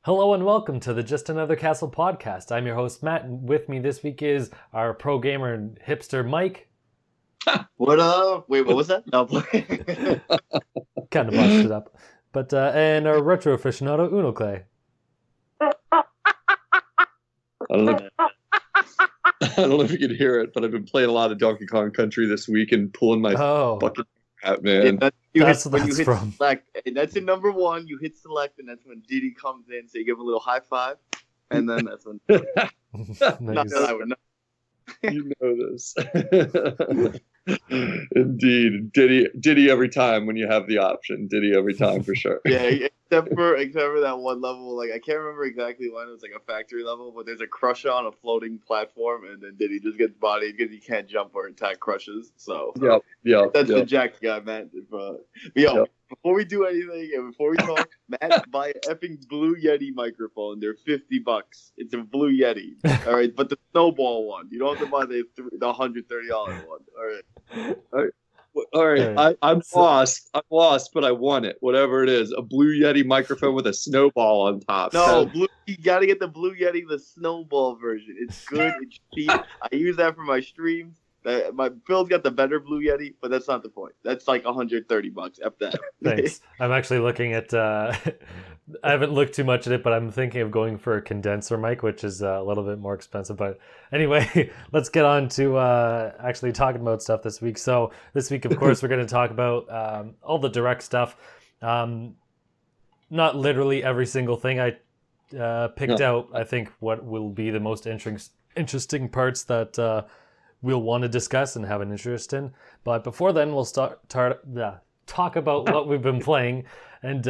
Hello and welcome to the Just Another Castle podcast. I'm your host, Matt, and with me this week is our pro gamer and hipster, Mike. What up? Wait, what was that? No, Kind of botched it up. But and our retro aficionado, Unoclay. I don't know if you could hear it, but I've been playing a lot of Donkey Kong Country this week and pulling my fucking hat, man. That's from. Select, and that's in number one. You hit select, and that's when Diddy comes in. So you give a little high five, and then that's when. Not that I would know. You know this. Indeed. Diddy every time when you have the option. Diddy every time for sure. Yeah, except for that one level. Like I can't remember exactly when it was like a factory level, but there's a crusher on a floating platform, and then Diddy just gets bodied because he can't jump or attack crushes. So that's the Jack guy, man. Before we do anything and before we talk, Matt, buy an effing Blue Yeti microphone. They're $50. It's a Blue Yeti. All right, but the snowball one. You don't have to buy the $130 one. All right. I'm lost, but I want it. Whatever it is, a Blue Yeti microphone with a snowball on top. No, you gotta get the Blue Yeti, the snowball version. It's good. It's cheap. I use that for my streams. My Bill's got the better Blue Yeti, but that's not the point. That's like $130. F that. Thanks. I'm actually looking at. I haven't looked too much at it, but I'm thinking of going for a condenser mic, which is a little bit more expensive. But anyway, let's get on to actually talking about stuff this week. So this week, of course, we're going to talk about all the direct stuff. Not literally every single thing I picked out. I think what will be the most interesting parts that we'll want to discuss and have an interest in. But before then, we'll talk about what we've been playing. And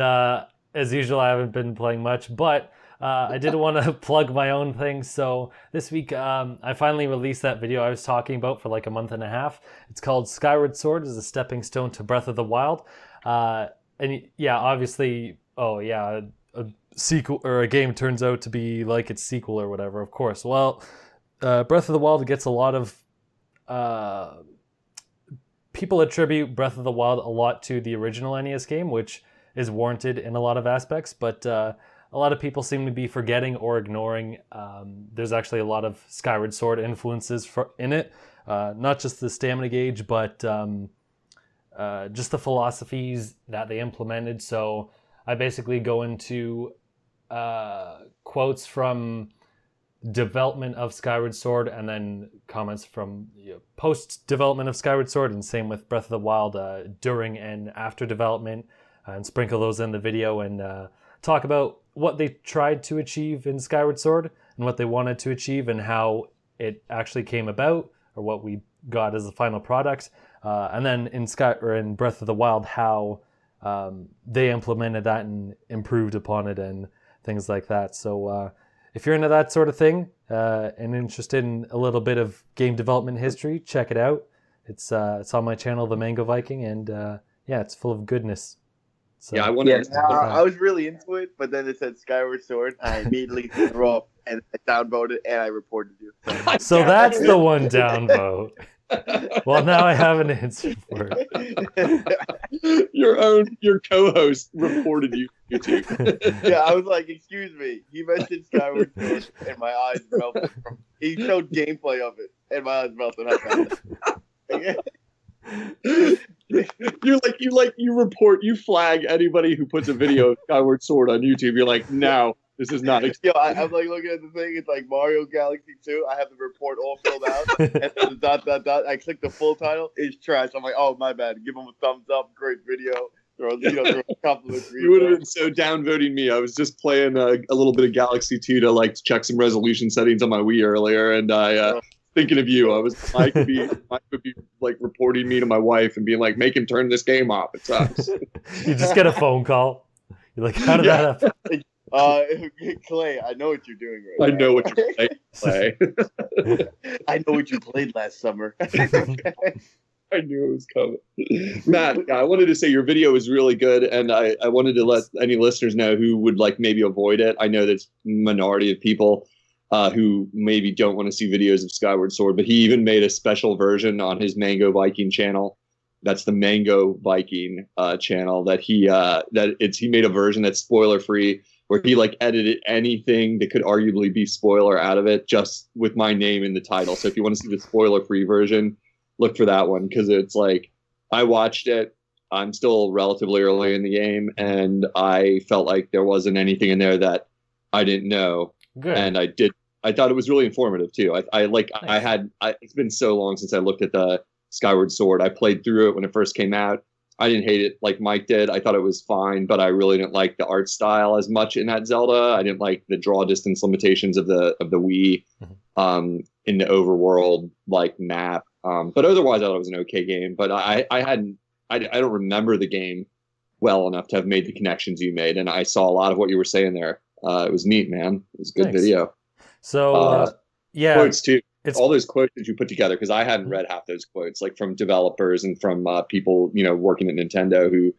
as usual, I haven't been playing much, but I did want to plug my own thing. So this week, I finally released that video I was talking about for like a month and a half. It's called Skyward Sword as a Stepping Stone to Breath of the Wild. And yeah, obviously, a sequel or a game turns out to be like its sequel or whatever, of course. Well, Breath of the Wild gets a lot of people attribute Breath of the Wild a lot to the original NES game, which is warranted in a lot of aspects, but a lot of people seem to be forgetting or ignoring there's actually a lot of Skyward Sword influences in it, not just the stamina gauge, but just the philosophies that they implemented. So I basically go into quotes from development of Skyward Sword and then comments from post development of Skyward Sword, and same with Breath of the Wild during and after development, and sprinkle those in the video and talk about what they tried to achieve in Skyward Sword and what they wanted to achieve and how it actually came about, or what we got as the final product, and then in Breath of the Wild how they implemented that and improved upon it and things like that. So if you're into that sort of thing and interested in a little bit of game development history, check it out. It's on my channel, The Mango Viking, and it's full of goodness. So, I was really into it, but then it said Skyward Sword. I immediately threw up and I downvoted and I reported you. So that's the one downvote. Well, now I have an answer for it. Your co-host reported you to YouTube. Yeah, I was like, excuse me. He mentioned Skyward Sword and my eyes melted. He showed gameplay of it and my eyes melted. You flag anybody who puts a video of Skyward Sword on YouTube. You're like, no, this is not. I'm like looking at the thing. It's like Mario Galaxy 2. I have the report all filled out. And then the ... I click the full title. It's trash. I'm like, oh, my bad. Give them a thumbs up. Great video. Throw a compliment. You would have been so downvoting me. I was just playing a little bit of Galaxy 2 to check some resolution settings on my Wii earlier, and I thinking of you. Mike would be reporting me to my wife and being like, make him turn this game off. It sucks. You just get a phone call. You're like, how did that happen? Clay, I know what you're doing right now. I know what you're playing, Clay. I know what you played last summer. I knew it was coming. Matt, I wanted to say your video is really good, and I wanted to let any listeners know who would like maybe avoid it. I know there's a minority of people who maybe don't want to see videos of Skyward Sword, but he even made a special version on his Mango Viking channel. That's the Mango Viking channel that he made a version that's spoiler free, where he like edited anything that could arguably be spoiler out of it just with my name in the title. So if you want to see the spoiler free version, look for that one, because it's like, I watched it. I'm still relatively early in the game, and I felt like there wasn't anything in there that I didn't know. Good. And I thought it was really informative too. It's been so long since I looked at the Skyward Sword. I played through it when it first came out. I didn't hate it like Mike did. I thought it was fine, but I really didn't like the art style as much in that Zelda. I didn't like the draw distance limitations of the Wii in the overworld like map. But otherwise, I thought it was an okay game. But I don't remember the game well enough to have made the connections you made, and I saw a lot of what you were saying there. It was neat, man. It was a good video. So yeah, quotes too. All those quotes that you put together, because I hadn't read half those quotes, like from developers and from people working at Nintendo who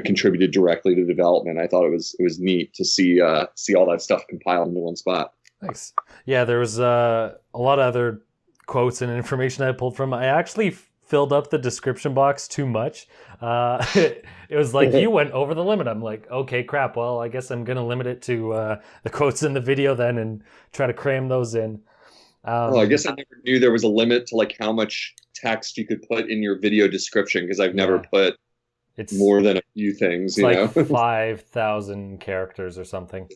contributed directly to development. I thought it was neat to see all that stuff compiled into one spot. Thanks. Yeah, there was a lot of other quotes and information I pulled from. I actually filled up the description box too much. It was like, you went over the limit. I'm like, okay, crap. Well, I guess I'm going to limit it to the quotes in the video then and try to cram those in. I guess I never knew there was a limit to like how much text you could put in your video description, because I've never put more than a few things. It's like 5,000 characters or something.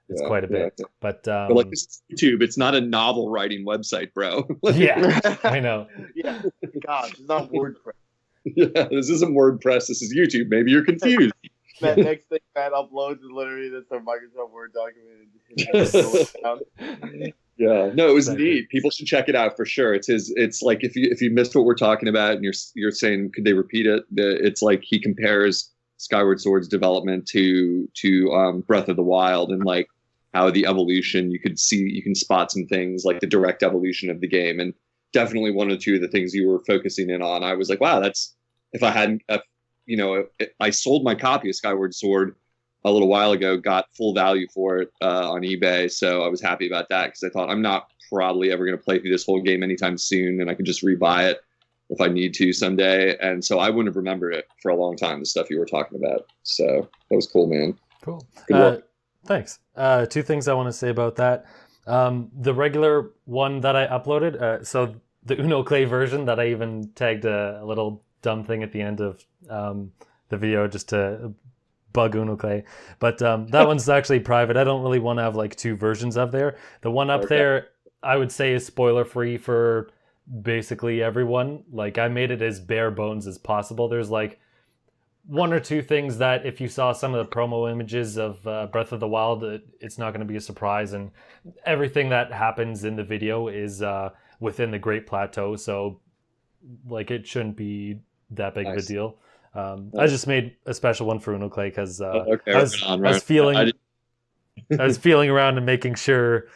It's quite a bit. Yeah. But like, this is YouTube. It's not a novel writing website, bro. Yeah, I know. Yeah, gosh, it's not WordPress. Yeah, this isn't WordPress. This is YouTube. Maybe you're confused. That next thing Matt uploads is literally just a Microsoft Word document. Yeah, no, it was neat. People should check it out for sure. It's like if you missed what we're talking about and you're saying could they repeat it? It's like he compares Skyward Sword's development to Breath of the Wild, and like how the evolution you can spot some things like the direct evolution of the game, and definitely one or two of the things you were focusing in on. I was like, wow, that's if I hadn't I sold my copy of Skyward Sword a little while ago, got full value for it on eBay. So I was happy about that, because I thought I'm not probably ever going to play through this whole game anytime soon, and I could just rebuy it if I need to someday. And so I wouldn't have remembered it for a long time, the stuff you were talking about. So that was cool, man. Cool. Good work. Thanks. Two things I want to say about that. The regular one that I uploaded, so the Unoclay version that I even tagged a little dumb thing at the end of the video just to bug Unoclay, but that one's actually private. I don't really want to have like two versions up there. The one up there I would say is spoiler free for basically everyone. Like, I made it as bare bones as possible. There's like one or two things that if you saw some of the promo images of Breath of the Wild, it's not going to be a surprise, and everything that happens in the video is within the Great Plateau, so like it shouldn't be that big of a deal. I just made a special one for Unoclay because I was feeling around and making sure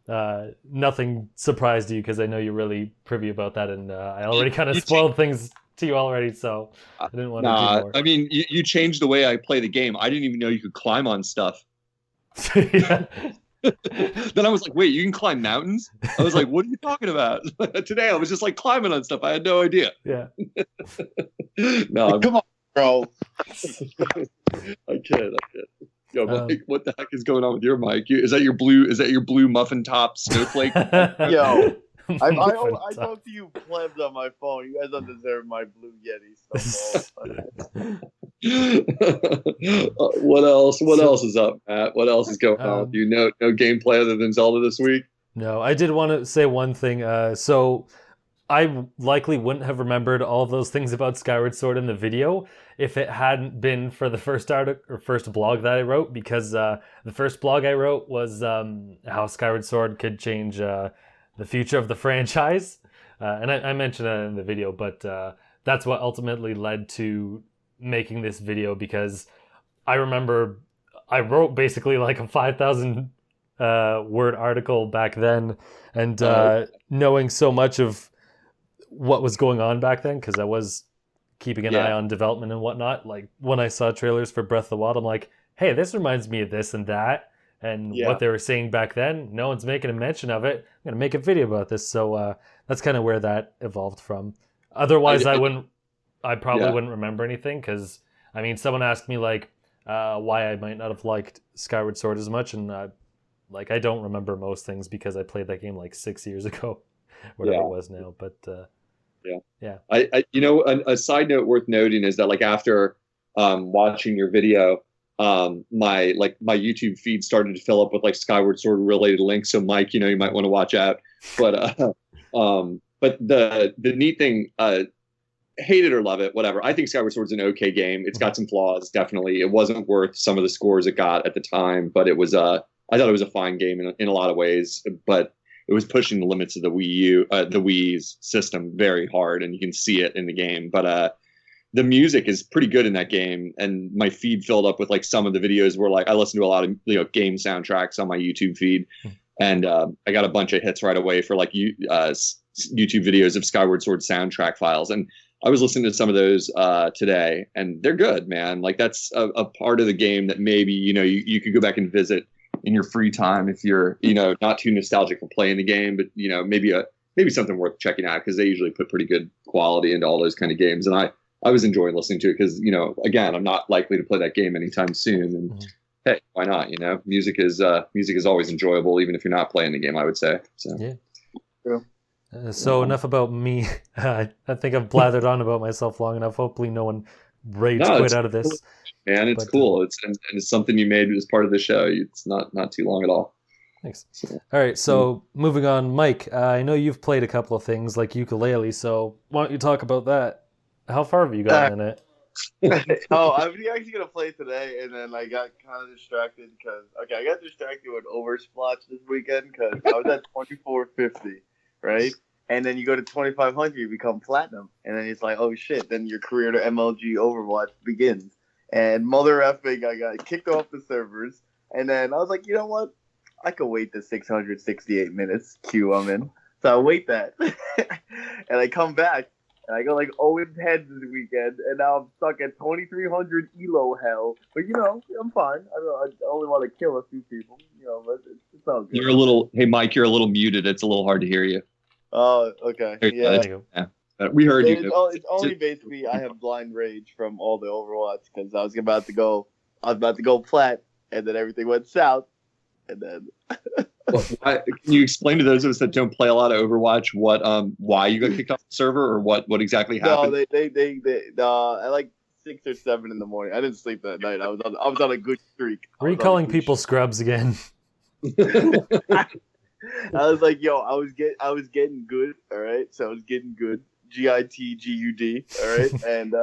nothing surprised you, because I know you're really privy about that, and I already kind of spoiled things to you already, so I didn't want to do more. I mean, you changed the way I play the game. I didn't even know you could climb on stuff. Yeah. Then I was like, wait, you can climb mountains? I was like, what are you talking about? Today I was just like climbing on stuff. I had no idea. Yeah. No, come on, bro. I kid. Yo, Mike, what the heck is going on with your mic? Is that your blue muffin top snowflake? Yo, I talk to you plebs on my phone. You guys don't deserve my blue Yeti stuff. What else is up, Matt? What else is going on with you? No gameplay other than Zelda this week? No, I did want to say one thing. So I likely wouldn't have remembered all of those things about Skyward Sword in the video if it hadn't been for the first article or first blog that I wrote, because the first blog I wrote was how Skyward Sword could change the future of the franchise. And I mentioned that in the video, but that's what ultimately led to making this video, because I remember I wrote basically like a 5,000 word article back then, and knowing so much of what was going on back then, because I was keeping an eye on development and whatnot. Like when I saw trailers for Breath of the Wild, I'm like, hey, this reminds me of this and that. And what they were saying back then, no one's making a mention of it. I'm going to make a video about this. So that's kind of where that evolved from. Otherwise, I probably wouldn't remember anything, because, I mean, someone asked me, like, why I might not have liked Skyward Sword as much, and, like, I don't remember most things because I played that game, like, 6 years ago, whatever it was now, but, yeah. A side note worth noting is that, like, after watching your video, my YouTube feed started to fill up with, like, Skyward Sword related links, so Mike, you might want to watch out, but the neat thing, hate it or love it, whatever. I think Skyward Sword's an okay game. It's got some flaws, definitely. It wasn't worth some of the scores it got at the time, but it was I thought it was a fine game in a lot of ways. But it was pushing the limits of the Wii's system very hard, and you can see it in the game. But the music is pretty good in that game, and my feed filled up with, like, some of the videos where, like, I listen to a lot of game soundtracks on my YouTube feed, and I got a bunch of hits right away for, like, YouTube videos of Skyward Sword soundtrack files, and I was listening to some of those today, and they're good, man. Like, that's a part of the game that maybe you could go back and visit in your free time if you're not too nostalgic for playing the game, but maybe something worth checking out, because they usually put pretty good quality into all those kind of games, and I was enjoying listening to it because again, I'm not likely to play that game anytime soon, and hey, why not? Music is always enjoyable, even if you're not playing the game, I would say. So yeah. So enough about me. I think I've blathered on about myself long enough. Hopefully no one rage quit out of this. Man, it's cool. It's something you made as part of the show. It's not too long at all. Thanks. All right, so moving on. Mike, I know you've played a couple of things like ukulele, so why don't you talk about that? How far have you gotten in it? I'm actually going to play today, and then I got kind of distracted because, I got distracted with Oversplotch this weekend because I was at 2450, right? And then you go to 2500, you become platinum. And then it's like, oh shit, then your career to MLG Overwatch begins. And mother effing, I got kicked off the servers. And then I was like, you know what? I could wait the 668 minutes queue I'm in. So I wait that. And I come back. And I go like 0-10 this weekend. And now I'm stuck at 2300 elo hell. But I'm fine. I only want to kill a few people. But it's all good. Hey Mike, you're a little muted. It's a little hard to hear you. Oh, okay. Yeah. We heard you. It's only basically I have blind rage from all the Overwatch because I was about to go plat, and then everything went south, and then. Can you explain to those of us that don't play a lot of Overwatch why you got kicked off the server, or what exactly happened? No, they at like 6 or 7 in the morning. I didn't sleep that night. I was on a good streak. Are you calling people scrubs again? I was like, yo, I was getting good, all right. So I was getting good, GITGUD, all right, and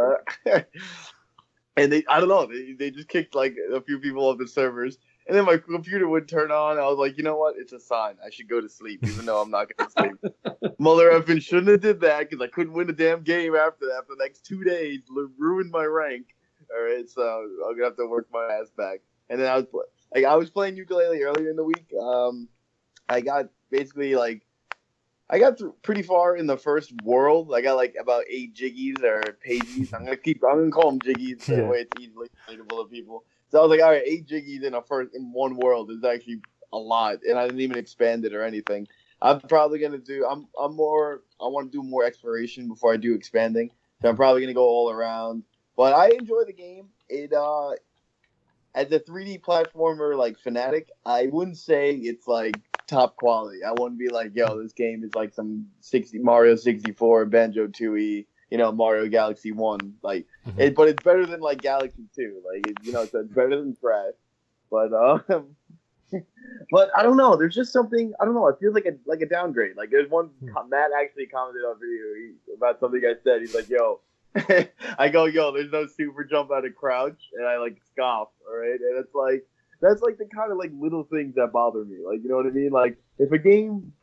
and they, I don't know, they just kicked like a few people off the servers, and then my computer would turn on. I was like, you know what? It's a sign. I should go to sleep, even though I'm not gonna sleep. Mother effing shouldn't have did that because I couldn't win a damn game after that. For the next 2 days, ruined my rank. All right, so I'm gonna have to work my ass back. And then I was playing ukulele earlier in the week. I got basically I got pretty far in the first world. I got like about 8 jiggies or pages. I'm gonna call them jiggies. That way it's easily relatable to people. So I was like, all right, 8 jiggies in one world is actually a lot, and I didn't even expand it or anything. I'm probably gonna do. I want to do more exploration before I do expanding. So I'm probably gonna go all around. But I enjoy the game. It as a 3D platformer like fanatic, I wouldn't say it's like top quality. I wouldn't be like, yo, this game is like some Mario 64, Banjo Tooie, Mario Galaxy 1. Like, but it's better than like Galaxy 2. Like, so it's better than Crash. But but I don't know. There's just something. I don't know. It feels like a downgrade. Like there's one. Matt actually commented on video about something I said. He's like, yo. I go, yo, there's no super jump out of crouch, and I like scoff, all right? And it's like, that's like the kind of like little things that bother me. Like, you know what I mean? Like, if a game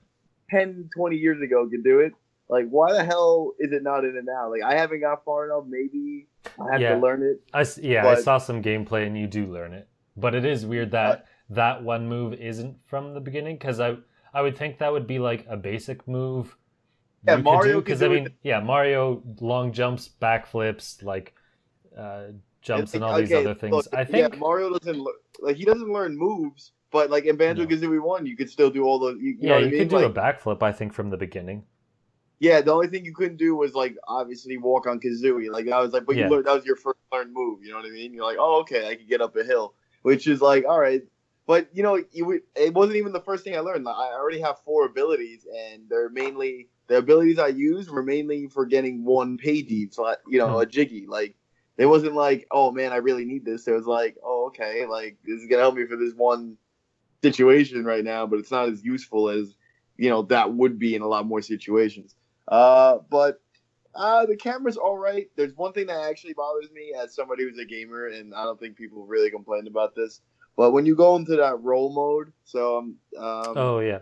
10, 20 years ago could do it, like, why the hell is it not in it now? Like, I haven't got far enough. Maybe I have to learn it. I saw some gameplay, and you do learn it. But it is weird that that one move isn't from the beginning, because I would think that would be like a basic move Yeah, you Mario could do, can because I do mean, it. yeah, Mario long jumps, backflips, like jumps, and all these Okay, other things. look, I yeah, think, Mario doesn't like he doesn't learn moves, but like in Banjo no, Kazooie 1, you could still do all the you know yeah, what I you could mean? do a Like backflip. I think from the beginning. yeah, the only thing you couldn't do was like obviously walk on Kazooie. Like I was like, but you Yeah, learned that was your first learned move. You know what I mean? You're like, oh okay, I can get up a hill, which is like all right. But you know, it wasn't even the first thing I learned. Like, I already have 4 abilities, and they're mainly the abilities I used were mainly for getting one pagey, so Hmm. a jiggy. Like it wasn't like, oh man, I really need this. It was like, oh okay, like this is gonna help me for this one situation right now, but it's not as useful as that would be in a lot more situations. But the camera's all right. There's one thing that actually bothers me as somebody who's a gamer, and I don't think people really complain about this. But when you go into that roll mode, Oh yeah.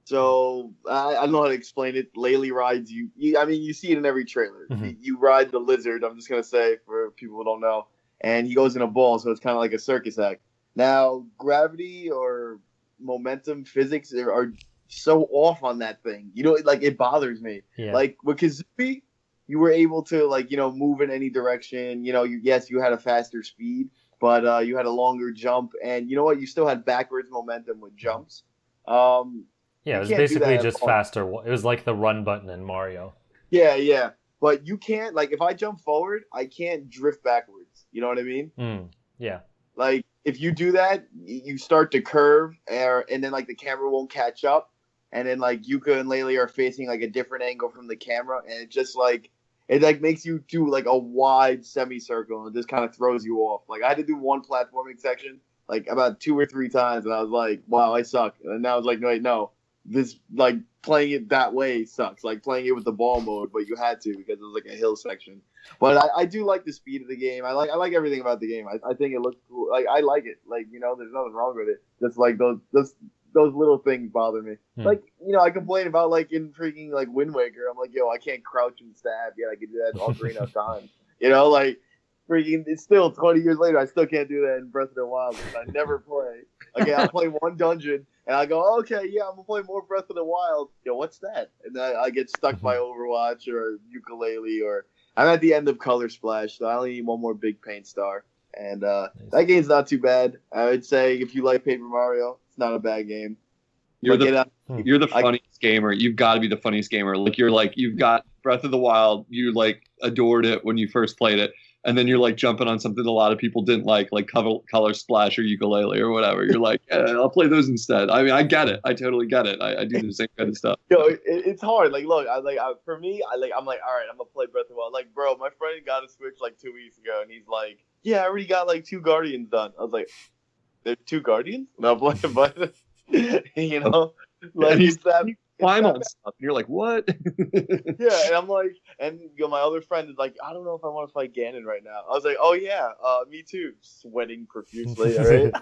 so I don't know how to explain it. Laylee rides you. I mean, you see it in every trailer. Hmm. You ride the lizard. I'm just gonna say for people who don't know, and he goes in a ball, so it's kind of like a circus act. Now, gravity or momentum physics are so off on that thing. Like it bothers me. Yeah. Like with Kazooie, you were able to like move in any direction. Yes, you had a faster speed, but you had a longer jump, and you know what? You still had backwards momentum with jumps. Um, Yeah, it you was can't do basically that at just all. faster. It was like the run button in Mario. Yeah, yeah. But you can't like if I jump forward, I can't drift backwards. You know what I mean? Yeah. Like if you do that, you start to curve, and then like the camera won't catch up, and then like Yuka and Laylee are facing like a different angle from the camera, and it makes you do like a wide semicircle, and it just kind of throws you off. Like I had to do one platforming section like about 2 or 3 times, and I was like, wow, I suck. And now I was like, no, wait, no, this like playing it that way sucks. Like playing it with the ball mode, but you had to because it was like a hill section. But I do like the speed of the game. I like everything about the game. I think it looks cool. Like I like it. Like there's nothing wrong with it. Just like those little things bother me. Like I complain about like in freaking like Wind Waker. I'm like, yo, I can't crouch and stab yet. I can do that in Ocarina of Time. Like freaking. It's still 20 years later. I still can't do that in Breath of the Wild because I never play. Okay, I'll play one dungeon and I go, okay, yeah, I'm gonna play more Breath of the Wild. Yo, what's that? And then I get stuck by Overwatch or Ukulele or I'm at the end of Color Splash, so I only need one more big paint star. And that game's not too bad. I would say if you like Paper Mario, it's not a bad game. You're the funniest gamer. You've got to be the funniest gamer. Like you've got Breath of the Wild. You like adored it when you first played it, and then you're like jumping on something a lot of people didn't like Color Splash or Ukulele or whatever. You're like, I'll play those instead. I mean, I get it. I totally get it. I do the same kind of stuff. It's hard. Like, look, for me, I'm like, all right, I'm gonna play Breath of the Wild. Like, bro, my friend got a Switch like 2 weeks ago, and he's like, yeah, I already got like 2 Guardians done. I was like, there's 2 Guardians? No, I'm playing, but like he's it's that. Climb on stuff. You're like, what? Yeah, and I'm like, and my other friend is like, I don't know if I want to fight Ganon right now. I was like, oh yeah, me too, sweating profusely, all right.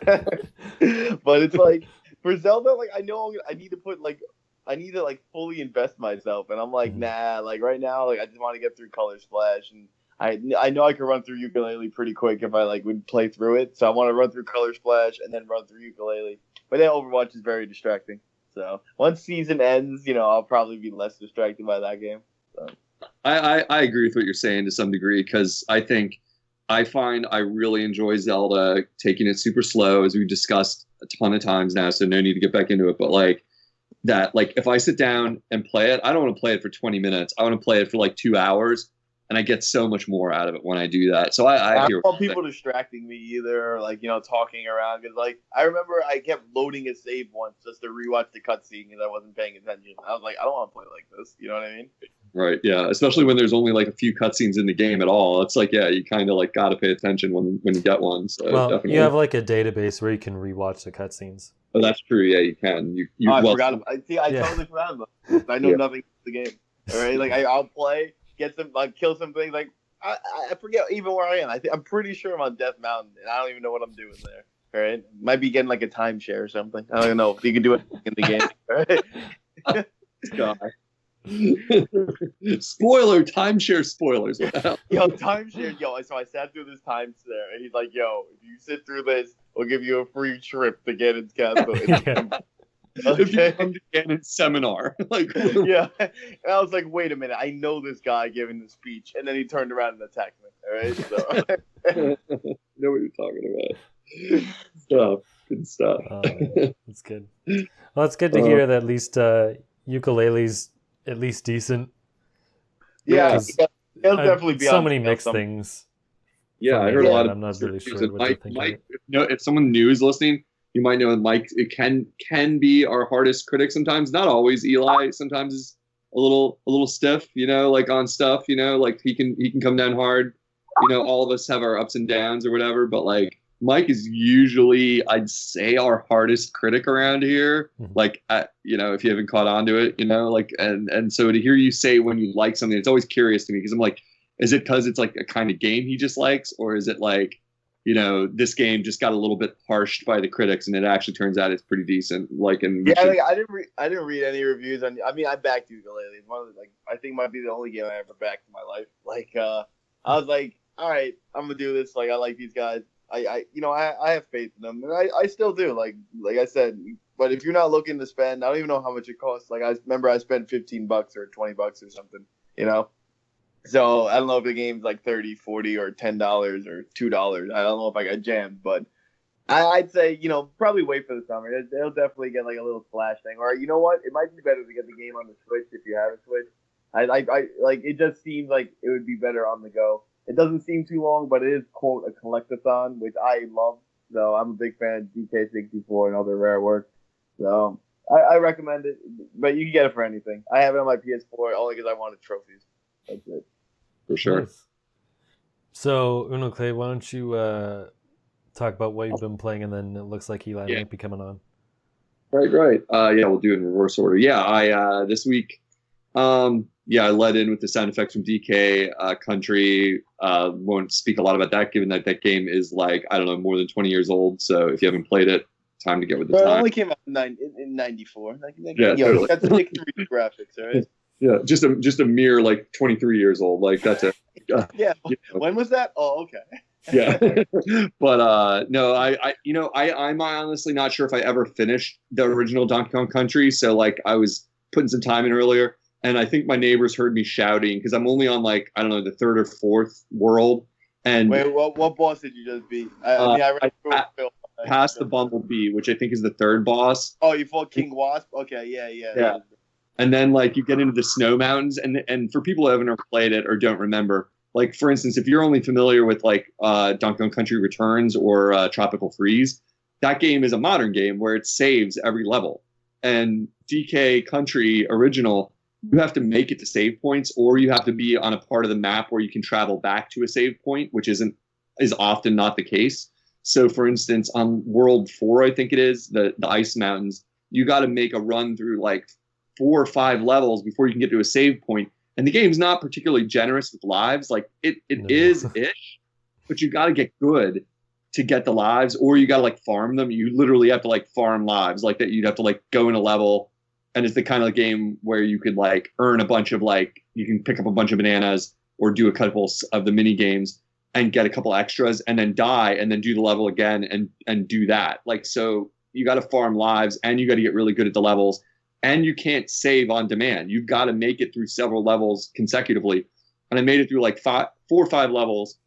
But it's like for Zelda, like I know I need to like fully invest myself, and I'm like, nah, like right now, like I just want to get through Color Splash, and I know I could run through Ukulele pretty quick if I like would play through it. So I want to run through Color Splash and then run through Ukulele. But then Overwatch is very distracting. So once season ends, I'll probably be less distracted by that game. So. I agree with what you're saying to some degree because I find I really enjoy Zelda taking it super slow, as we've discussed a ton of times now, so no need to get back into it. But like if I sit down and play it, I don't want to play it for 20 minutes. I want to play it for like 2 hours, and I get so much more out of it when I do that. So I don't want people distracting me either, like talking around. Because like I remember I kept loading a save once just to rewatch the cutscene because I wasn't paying attention. I was like, I don't want to play like this. You know what I mean? Right. Yeah. Especially when there's only like a few cutscenes in the game at all. It's like, yeah, you kind of like got to pay attention when you get one. So well, definitely. You have like a database where you can rewatch the cutscenes. Oh, that's true. Yeah, you can. I forgot. I totally forgot about it. I know nothing about the game. All right. Like I'll play, get some, like kill some things. Like I forget even where I am. I'm pretty sure I'm on Death Mountain, and I don't even know what I'm doing there. All right. Might be getting like a timeshare or something. I don't know if you can do it in the game. All right. God. Spoiler, timeshare spoilers. Yo, timeshare, so I sat through this timeshare, and he's like, yo, if you sit through this, we'll give you a free trip to get into Castle. If you come to Ganon's seminar, like yeah, and I was like, wait a minute, I know this guy giving the speech, and then he turned around and attacked me. All right, so I know what you're talking about. Stuff, good stuff. That's good. Well, it's good to hear that at least ukulele's at least decent. Yeah, it'll definitely be so on many sale mixed some- things. Yeah, from I the heard a lot internet. of. I'm not really sure what they Mike, think of Mike, it. if someone new is listening, you might know that Mike. It can be our hardest critic sometimes. Not always. Eli sometimes is a little stiff. Like on stuff. Like he can come down hard. All of us have our ups and downs or whatever. But like Mike is usually, I'd say, our hardest critic around here. Mhm. Like if you haven't caught on to it, like and so to hear you say when you like something, it's always curious to me because I'm like. Is it because it's like a kind of game he just likes, or is it like, this game just got a little bit harshed by the critics, and it actually turns out it's pretty decent. Like, I didn't read any reviews on. I mean, I backed ukulele. It's one of the, I think might be the only game I ever backed in my life. Like, I was like, all right, I'm gonna do this. Like, I like these guys. I have faith in them, and I still do. Like I said, but if you're not looking to spend, I don't even know how much it costs. Like, I remember I spent $15 or $20 or something. So I don't know if the game's like $30, $40, or $10 or $2. I don't know if I got jammed, but I'd say probably wait for the summer. They'll definitely get like a little Flash thing, or you know what? It might be better to get the game on the Switch if you have a Switch. I like it. Just seems like it would be better on the go. It doesn't seem too long, but it is quote a collectathon, which I love. So I'm a big fan of DK64 and other rare work. So I recommend it, but you can get it for anything. I have it on my PS4 only because I wanted trophies. That's it. For sure. Nice. So, Unoclay, why don't you talk about what you've been playing, and then it looks like Eli might be coming on. Right. Yeah, we'll do it in reverse order. Yeah, I this week, I led in with the sound effects from DK Country. Won't speak a lot about that, given that game is like, I don't know, more than 20 years old. So if you haven't played it, time to get with the time. It only came out in 94. Yeah, totally. That's the graphics, right? Yeah, just a mere like 23 years old. Like that's it. Yeah. When was that? Oh, okay. Yeah. But no, I'm honestly not sure if I ever finished the original Donkey Kong Country. So like I was putting some time in earlier, and I think my neighbors heard me shouting because I'm only on like, I don't know, the third or fourth world. And wait, what boss did you just beat? I passed the Bumblebee, which I think is the third boss. Oh, you fought King Wasp? Okay, yeah. And then like you get into the snow mountains, and for people who haven't ever played it or don't remember, like for instance, if you're only familiar with like Donkey Kong Country Returns or Tropical Freeze, that game is a modern game where it saves every level. And DK Country Original, you have to make it to save points, or you have to be on a part of the map where you can travel back to a save point, which is often not the case. So for instance, on World 4, I think it is, the Ice Mountains, you got to make a run through like 4 or 5 levels before you can get to a save point. And the game's not particularly generous with lives. Like it is ish, but you got to get good to get the lives, or you got to like farm them. You literally have to like farm lives like that. You'd have to like go in a level, and it's the kind of game where you could like earn a bunch of like, you can pick up a bunch of bananas or do a couple of the mini games and get a couple extras and then die and then do the level again and do that. Like, so you got to farm lives and you got to get really good at the levels, and you can't save on demand. You've got to make it through several levels consecutively. And I made it through like 4 or 5 levels.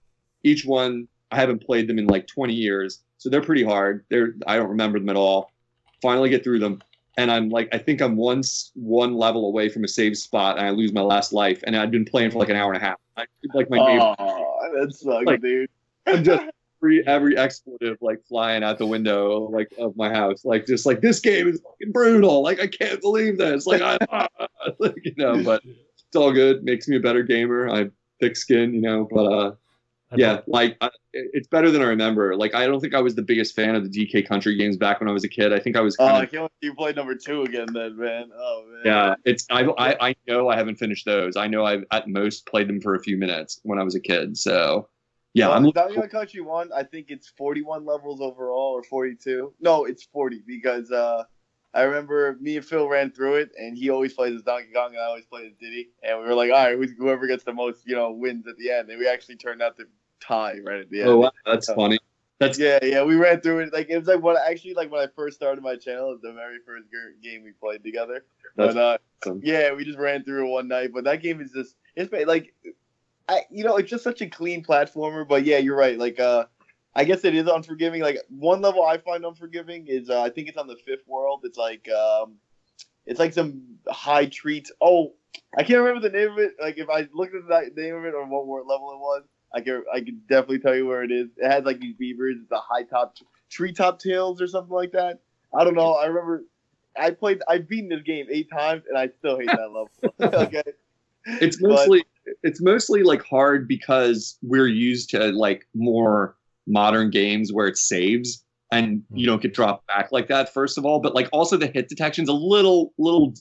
Each one, I haven't played them in like 20 years. So they're pretty hard. I don't remember them at all. Finally get through them. And I'm like, I think I'm one level away from a save spot, and I lose my last life. And I'd been playing for like an hour and a half. Like my neighbor. Oh, that sucks, like, dude. I'm just every expletive like flying out the window like of my house. Like just like, this game is fucking brutal. Like I can't believe this. Like but it's all good. Makes me a better gamer. I have thick skin, but yeah, like it's better than I remember. Like I don't think I was the biggest fan of the DK Country games back when I was a kid. I think I was. I can't believe you played number 2 again, then, man. Oh man. Yeah, I know I haven't finished those. I know I've at most played them for a few minutes when I was a kid. So yeah, Donkey Kong Country 1. I think it's 41 levels overall, or 42. No, it's 40 because I remember me and Phil ran through it, and he always plays as Donkey Kong, and I always play as Diddy. And we were like, all right, whoever gets the most, wins at the end. And we actually turned out to tie right at the end. Oh, wow, that's funny. Yeah, we ran through it. Like it was like when I first started my channel, it was the very first game we played together. But awesome. yeah, we just ran through it one night. But that game is just like it's just such a clean platformer. But yeah, you're right. Like I guess it is unforgiving. Like one level I find unforgiving is I think it's on the 5th world. It's like some high treat. Oh, I can't remember the name of it. Like if I looked at the name of it or what level it was, I can definitely tell you where it is. It has like these beavers. It's a high top treetop tails or something like that. I don't know. I remember I've beaten this game 8 times and I still hate that level. Okay. It's mostly like hard because we're used to like more modern games where it saves and you don't get dropped back like that, first of all. But like also the hit detection's a little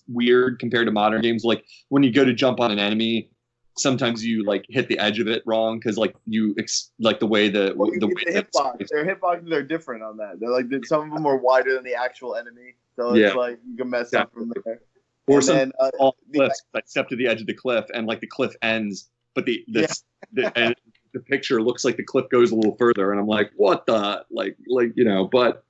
weird compared to modern games. Like when you go to jump on an enemy, sometimes you like hit the edge of it wrong because like the way the hitbox. Their hitboxes are different on that. They're like some of them are wider than the actual enemy, so it's like you can mess up from there. Or some cliffs like step to the edge of the cliff and like the cliff ends, but the picture looks like the cliff goes a little further, and I'm like, what the like But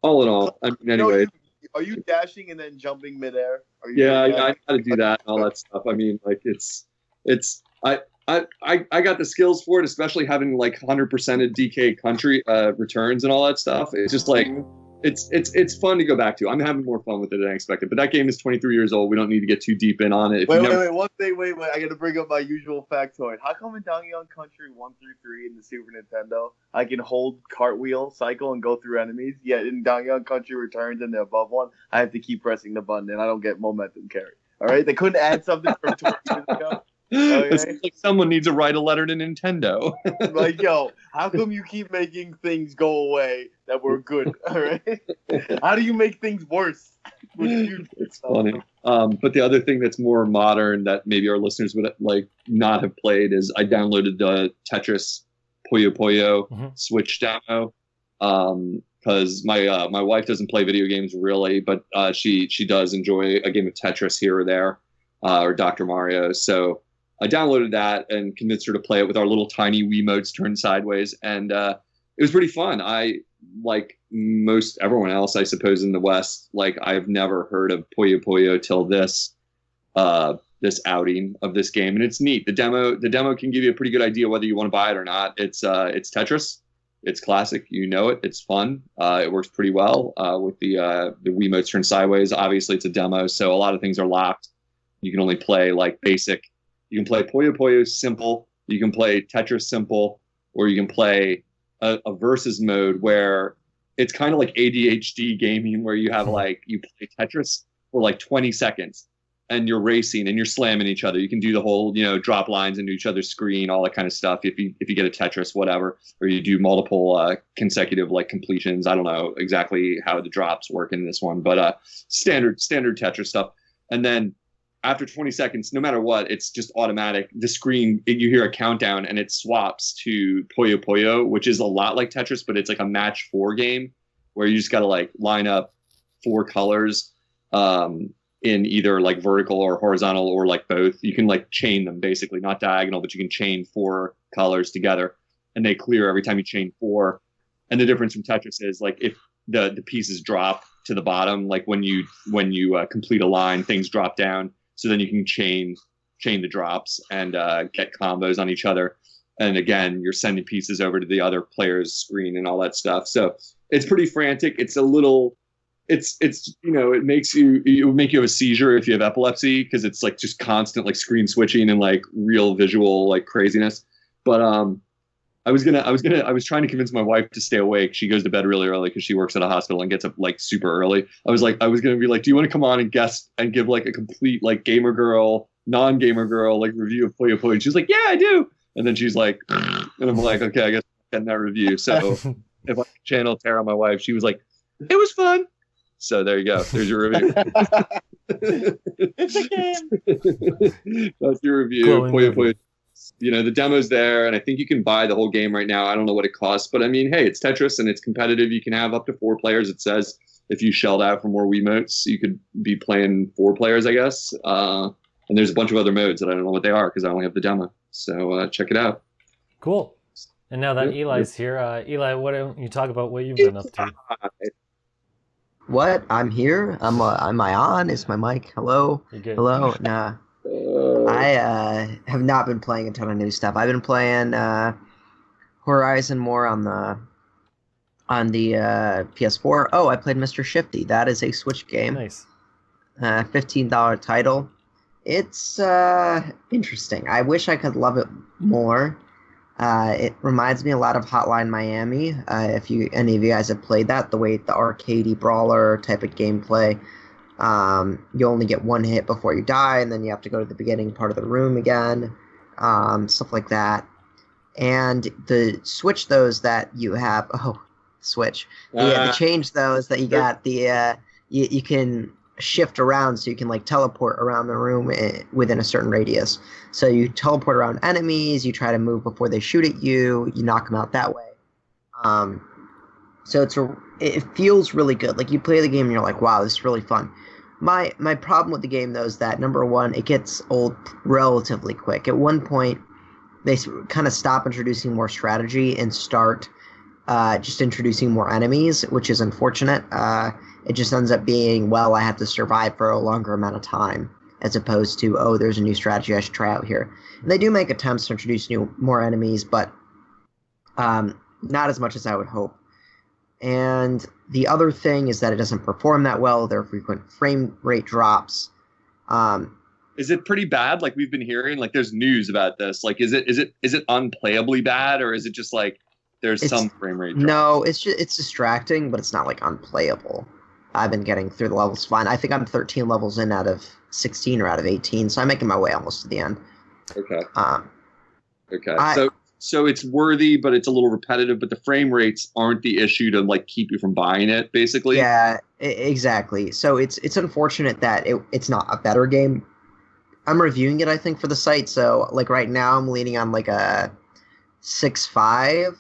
all in all, I mean, anyway. Are you dashing and then jumping midair? I got to do that and all that stuff. I mean, like I got the skills for it, especially having like 100% DK country returns and all that stuff. It's just like it's fun to go back to. I'm having more fun with it than I expected. But that game is 23 years old. We don't need to get too deep in on it. Wait. One thing. Wait. I got to bring up my usual factoid. How come in Donkey Kong Country 1 through 3 in the Super Nintendo, I can hold cartwheel, cycle, and go through enemies? Yet in Donkey Kong Country Returns and the above one, I have to keep pressing the button and I don't get momentum carry. All right, they couldn't add something from 20 years ago. Okay. It's like someone needs to write a letter to Nintendo. Like, yo, how come you keep making things go away that were good? All right, how do you make things worse? It's funny. But the other thing that's more modern that maybe our listeners would like not have played is I downloaded the Tetris Puyo Puyo Switch demo because my wife doesn't play video games really, but she does enjoy a game of Tetris here or there or Dr. Mario. So I downloaded that and convinced her to play it with our little tiny Wiimotes turned sideways, and it was pretty fun. I, like most everyone else, I suppose, in the West, like I've never heard of Puyo Puyo till this outing of this game, and it's neat. The demo can give you a pretty good idea whether you want to buy it or not. It's Tetris. It's classic. You know it. It's fun. It works pretty well with the Wiimotes turned sideways. Obviously, it's a demo, so a lot of things are locked. You can only play like basic. You can play Puyo Puyo simple, you can play Tetris simple, or you can play a versus mode where it's kind of like ADHD gaming where you have like, you play Tetris for like 20 seconds and you're racing and you're slamming each other. You can do the whole, drop lines into each other's screen, all that kind of stuff. If you get a Tetris, whatever, or you do multiple consecutive like completions. I don't know exactly how the drops work in this one, but standard Tetris stuff. And then after 20 seconds, no matter what, it's just automatic. The screen, you hear a countdown and it swaps to Puyo Puyo, which is a lot like Tetris, but it's like a match 4 game where you just got to like line up 4 colors in either like vertical or horizontal or like both. You can like chain them basically, not diagonal, but you can chain 4 colors together and they clear every time you chain 4. And the difference from Tetris is like if the pieces drop to the bottom, like when you complete a line, things drop down. So then you can chain the drops and get combos on each other. And again, you're sending pieces over to the other player's screen and all that stuff. So it's pretty frantic. It's a little, it would make you have a seizure if you have epilepsy because it's like just constant like screen switching and like real visual like craziness. But I was trying to convince my wife to stay awake. She goes to bed really early because she works at a hospital and gets up like super early. I was going to be like, do you want to come on and guest and give like a complete like gamer girl, non-gamer girl, like review of Puyo Puyo? And she's like, yeah, I do. And then she's like, and I'm like, okay, I guess I'm getting that review. So if I channel Tara, my wife, she was like, it was fun. So there you go. There's your review. It's a game. That's your review. Puyo Puyo. The demo's there, and I think you can buy the whole game right now. I don't know what it costs, but I mean, hey, it's Tetris, and it's competitive. You can have up to 4 players. It says if you shelled out for more Wiimotes, you could be playing 4 players, I guess. And there's a bunch of other modes that I don't know what they are because I only have the demo. So check it out. Cool. And now that Eli's here, Eli, why don't you talk about what you've been up to? What? I'm here. Am I on? Is my mic? Hello. You good? Hello. Nah. I have not been playing a ton of new stuff. I've been playing Horizon more on the PS4. Oh, I played Mr. Shifty. That is a Switch game. Nice. $15 title. It's interesting. I wish I could love it more. It reminds me a lot of Hotline Miami. If any of you guys have played that, the way the arcadey brawler type of gameplay. You only get one hit before you die, and then you have to go to the beginning part of the room again. Stuff like that. And the switch those that you have. Oh, switch. The change those that you got. You can shift around, so you can like teleport around the room within a certain radius. So you teleport around enemies, you try to move before they shoot at you, you knock them out that way. So it feels really good. Like you play the game and you're like, wow, this is really fun. My problem with the game though is that number one, it gets old relatively quick. At one point, they kind of stop introducing more strategy and start just introducing more enemies, which is unfortunate. It just ends up being, well, I have to survive for a longer amount of time, as opposed to, oh, there's a new strategy I should try out here. And they do make attempts to introduce more enemies, but not as much as I would hope. And the other thing is that it doesn't perform that well. There are frequent frame rate drops. Is it pretty bad? Like we've been hearing, like there's news about this. Like, is it unplayably bad, or is it just like there's some frame rate drops? No, it's distracting, but it's not like unplayable. I've been getting through the levels fine. I think I'm 13 levels in out of 16 or out of 18, so I'm making my way almost to the end. Okay. Okay. So it's worthy, but it's a little repetitive. But the frame rates aren't the issue to like keep you from buying it, basically. Yeah, exactly. So it's unfortunate that it's not a better game. I'm reviewing it, I think, for the site. So like right now, I'm leaning on like a 6.5.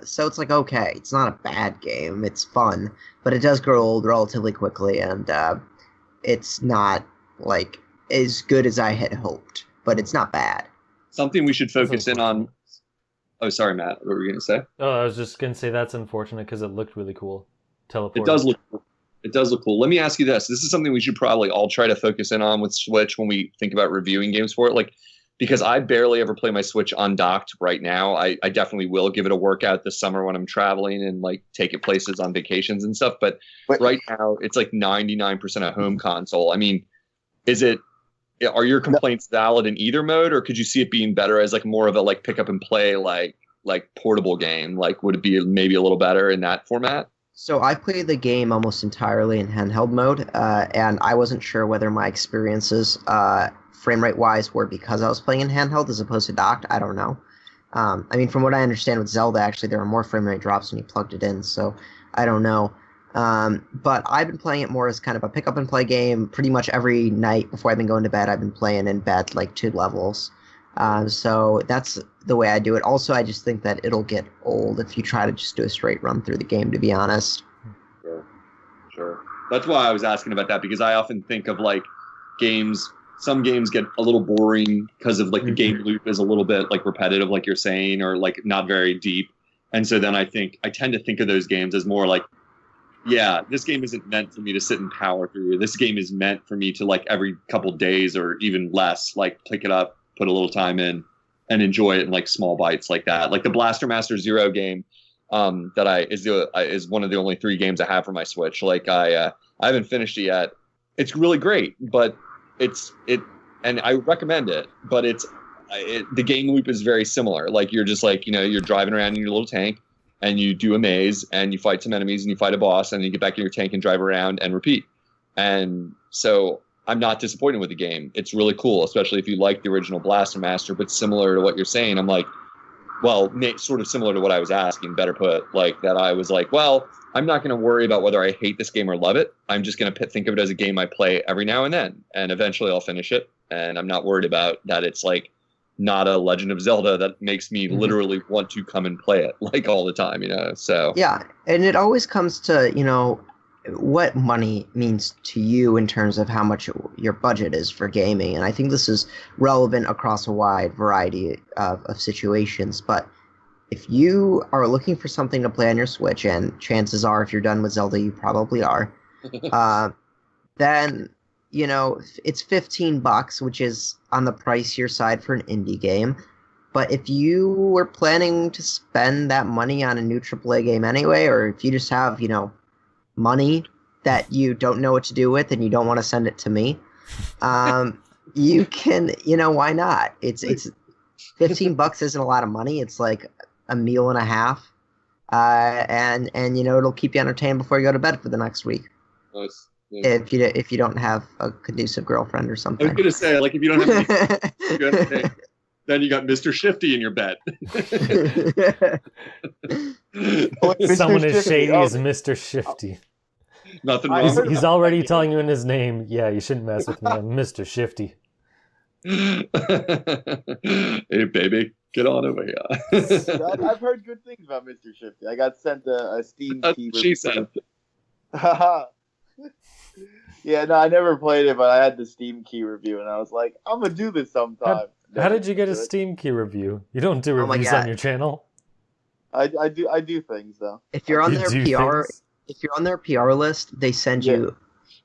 So it's like, okay, it's not a bad game. It's fun, but it does grow old relatively quickly, and it's not like as good as I had hoped, but it's not bad. Something we should focus in on. Oh, sorry, Matt. What were you going to say? Oh, I was just going to say that's unfortunate because it looked really cool. Teleport. It does look cool. It does look cool. Let me ask you this. This is something we should probably all try to focus in on with Switch when we think about reviewing games for it. Like, because I barely ever play my Switch undocked right now. I definitely will give it a workout this summer when I'm traveling and like take it places on vacations and stuff. But right now it's like 99% a home console. I mean, are your complaints valid in either mode, or could you see it being better as like more of a like pick up and play like portable game? Like would it be maybe a little better in that format? So I played the game almost entirely in handheld mode, and I wasn't sure whether my experiences frame rate wise were because I was playing in handheld as opposed to docked. I don't know. I mean, from what I understand with Zelda, actually there were more frame rate drops when you plugged it in, so I don't know. But I've been playing it more as kind of a pick up and play game. Pretty much every night before I've been going to bed, I've been playing in bed like 2 levels. So that's the way I do it. Also, I just think that it'll get old if you try to just do a straight run through the game, to be honest. Sure. That's why I was asking about that, because I often think of like some games get a little boring because of like the game loop is a little bit like repetitive, like you're saying, or like not very deep. And so then I tend to think of those games as more like, yeah, this game isn't meant for me to sit and power through. This game is meant for me to like every couple days or even less, like pick it up, put a little time in, and enjoy it in like small bites like that. Like the Blaster Master Zero game is one of the only 3 games I have for my Switch. Like I haven't finished it yet. It's really great, but and I recommend it. But the game loop is very similar. Like you're just like, you're driving around in your little tank, and you do a maze, and you fight some enemies, and you fight a boss, and you get back in your tank and drive around and repeat. And so I'm not disappointed with the game. It's really cool, especially if you like the original Blaster Master, but similar to what you're saying, I'm like, well, sort of similar to what I was asking, better put, like that I was like, well, I'm not going to worry about whether I hate this game or love it. I'm just going to think of it as a game I play every now and then, and eventually I'll finish it. And I'm not worried about that it's like not a Legend of Zelda that makes me literally want to come and play it like all the time, so. Yeah, and it always comes to, what money means to you in terms of how much your budget is for gaming. And I think this is relevant across a wide variety of situations. But if you are looking for something to play on your Switch, and chances are, if you're done with Zelda, you probably are, then it's $15, which is on the pricier side for an indie game. But if you were planning to spend that money on a new AAA game anyway, or if you just have, money that you don't know what to do with and you don't want to send it to me, you can, why not? It's $15 isn't a lot of money. It's like a meal and a half. And it'll keep you entertained before you go to bed for the next week. Nice. If you don't have a conducive girlfriend or something. I was gonna say, like, if you don't have then you got Mr. Shifty in your bed. Someone as shady as Mr. Shifty. Nothing wrong. He's already telling you in his name, yeah, you shouldn't mess with me. I'm Mr. Shifty. Hey, baby, get on over here. I've heard good things about Mr. Shifty. I got sent a Steam key. She said. Yeah, no, I never played it, but I had the Steam key review, and I was like, I'm gonna do this sometime. How did you get a Steam key review? You don't do reviews on your channel. I do things though. If you're on their PR list, they send you.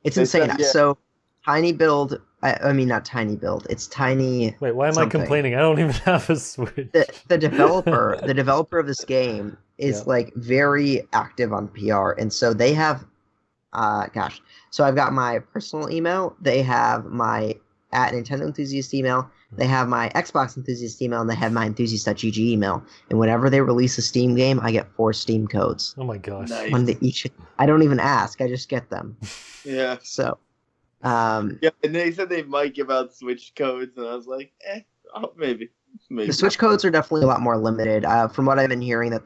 It's insane. So Tiny Build. I mean, not Tiny Build. It's Tiny. Wait, why am I complaining? I don't even have a Switch. The developer of this game is like very active on PR, and so they have. So I've got my personal email. They have my @Nintendo Enthusiast email. They have my Xbox Enthusiast email, and they have my Enthusiast.gg email. And whenever they release a Steam game, I get 4 Steam codes. Oh my gosh! Nice. One to each. I don't even ask. I just get them. Yeah. So. And they said they might give out Switch codes, and I was like, maybe. The Switch codes are definitely a lot more limited. From what I've been hearing,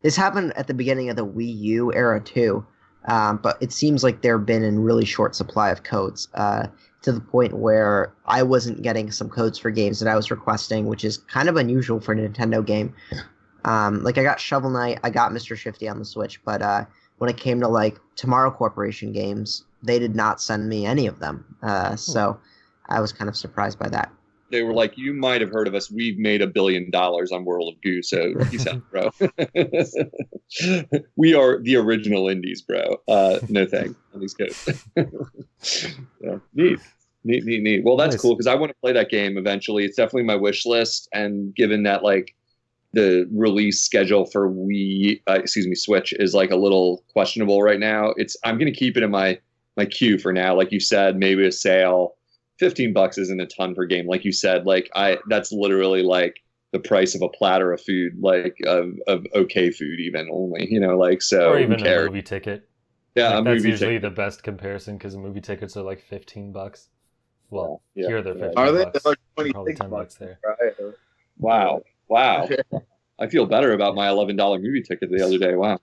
this happened at the beginning of the Wii U era too. But it seems like they've been in really short supply of codes, to the point where I wasn't getting some codes for games that I was requesting, which is kind of unusual for a Nintendo game. Like I got Shovel Knight, I got Mr. Shifty on the Switch, but when it came to like Tomorrow Corporation games, they did not send me any of them. So I was kind of surprised by that. They were like, you might have heard of us. We've made $1 billion on World of Goo, so peace out, bro. We are the original indies, bro. No thanks on these codes. Yeah. Neat. Well, that's cool, because I want to play that game eventually. It's definitely my wish list, and given that like the release schedule for Switch is like a little questionable right now, I'm going to keep it in my queue for now. Like you said, maybe a sale. $15 isn't a ton per game, like you said. Like that's literally like the price of a platter of food, like of okay food, even only. So or even a movie ticket. Yeah, like, that's usually the best comparison, because movie tickets are like $15. Well, here they're $15. Are they? They're like probably $10 there. Right. Wow. I feel better about my $11 movie ticket the other day. Wow.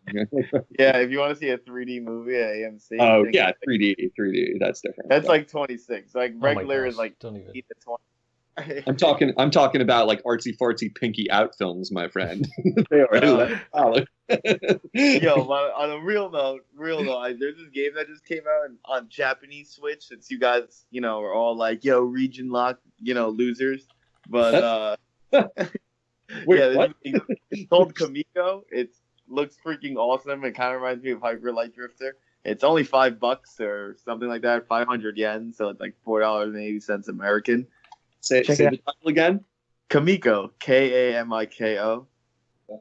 Yeah, if you want to see a 3D movie at AMC. Oh yeah, 3D. That's different. That's like 26. Like regular is like don't even. 8 to 20. I'm talking about like artsy fartsy pinky out films, my friend. They already solid. Yo, on a real note, there's this game that just came out on Japanese Switch. Since you guys, are all like, region lock, losers. But Wait, it's called Kamiko. It looks freaking awesome. It kind of reminds me of Hyper Light Drifter. It's only $5 or something like that, 500 yen. So it's like $4.80 American. Say the title again. Kamiko, Kamiko. Yeah.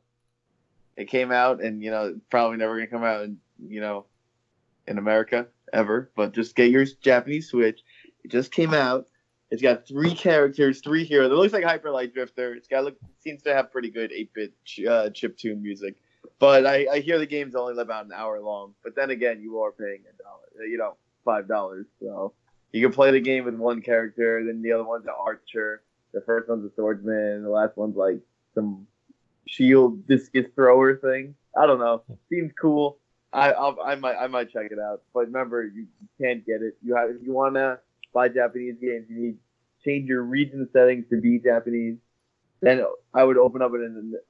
It came out, and probably never gonna come out in America ever. But just get your Japanese Switch. It just came out. It's got 3 characters, 3 heroes. It looks like Hyper Light Drifter. Seems to have pretty good 8-bit chiptune music. But I hear the game's only about an hour long. But then again, you are paying $5. So you can play the game with one character, then the other one's an archer. The first one's a swordsman, and the last one's like some shield discus thrower thing. I don't know. Seems cool. I might check it out. But remember, you can't get it. If you wanna buy Japanese games, you need to change your region settings to be Japanese. Then I would open up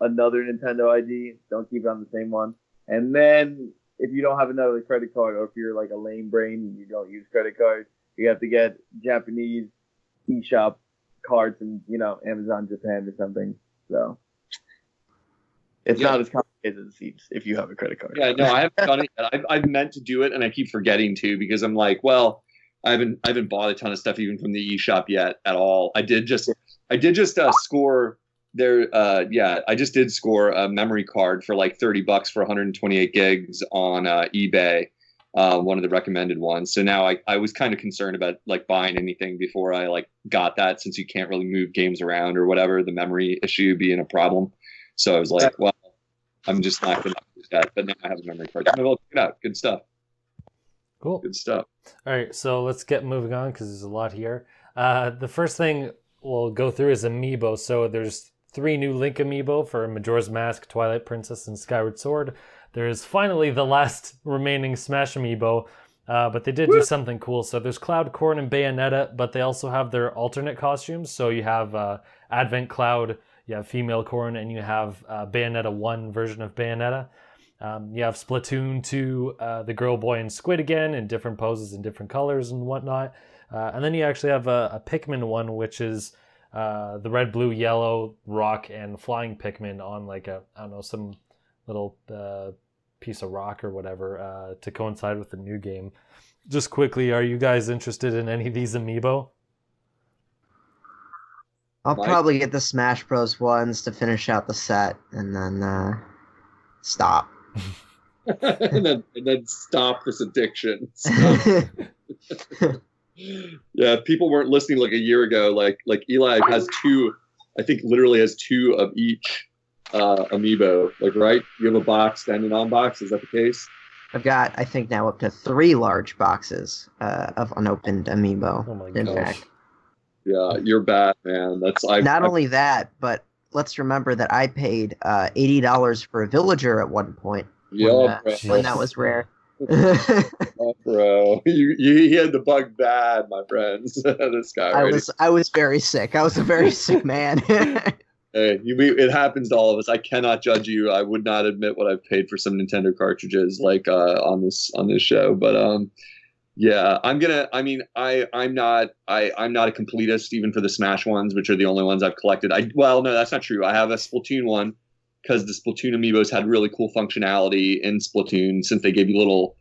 another Nintendo ID. Don't keep it on the same one. And then if you don't have another credit card, or if you're like a lame brain and you don't use credit cards, you have to get Japanese eShop cards from Amazon Japan or something. So It's not as complicated as it seems if you have a credit card. Yeah, no, I haven't done it yet. I've meant to do it, and I keep forgetting to because I'm like, well, I haven't bought a ton of stuff even from the eShop yet at all. I did just score there. I just did score a memory card for like $30 for 128 gigs on eBay, one of the recommended ones. So now I was kind of concerned about like buying anything before I like got that, since you can't really move games around or whatever, the memory issue being a problem. So I was like, well, I'm just not going to do that. But now I have a memory card. So I'll check it out. Good stuff. Cool. Good stuff. All right, so let's get moving on because there's a lot here. The first thing we'll go through is Amiibo. So there's 3 new Link Amiibo for Majora's Mask, Twilight Princess, and Skyward Sword. There's finally the last remaining Smash Amiibo, but they did do something cool. So there's Cloud, Corrin, and Bayonetta, but they also have their alternate costumes. So you have Advent Cloud, you have female Corrin, and you have Bayonetta 1 version of Bayonetta. You have Splatoon 2, the girl, boy, and Squid again in different poses and different colors and whatnot. And then you actually have a Pikmin one, which is the red, blue, yellow, rock, and flying Pikmin on like some little piece of rock or whatever to coincide with the new game. Just quickly, are you guys interested in any of these Amiibo? I'll probably get the Smash Bros. Ones to finish out the set and then stop. and then stop this addiction. Yeah, people weren't listening like a year ago. Like Eli has 2, I think literally has 2 of each Amiibo. Like, right? You have a box and an on-box. Is that the case? I've got, I think, now up to 3 large boxes of unopened Amiibo. Oh my in gosh. fact. Yeah, you're bad, man. Only that, but let's remember that I paid $80 for a villager at one point. Yeah, when that was rare. Oh, bro, he had the bug bad, my friends. This guy. I was very sick. I was a very sick man. Hey, it happens to all of us. I cannot judge you. I would not admit what I've paid for some Nintendo cartridges, like on this show. But yeah, I'm not a completist even for the Smash ones, which are the only ones I've collected. No, that's not true. I have a Splatoon one because the Splatoon Amiibos had really cool functionality in Splatoon, since they gave you little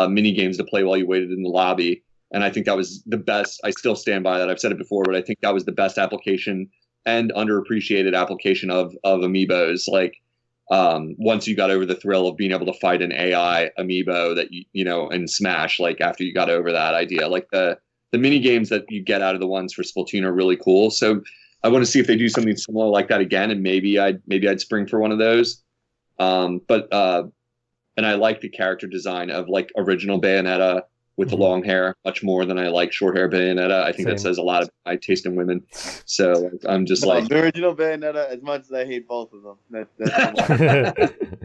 mini games to play while you waited in the lobby. And I think that was the best. I still stand by that. I've said it before, but I think that was the best application and underappreciated application of Amiibos. Like, once you got over the thrill of being able to fight an AI Amiibo that you know in Smash, like after you got over that idea, like the mini games that you get out of the ones for Splatoon are really cool. So I want to see if they do something similar like that again, and maybe I'd spring for one of those. And I like the character design of like original Bayonetta with the long hair much more than I like short hair Bayonetta. I think that says a lot about my taste in women. So I'm just like the original Bayonetta, as much as I hate both of them. That's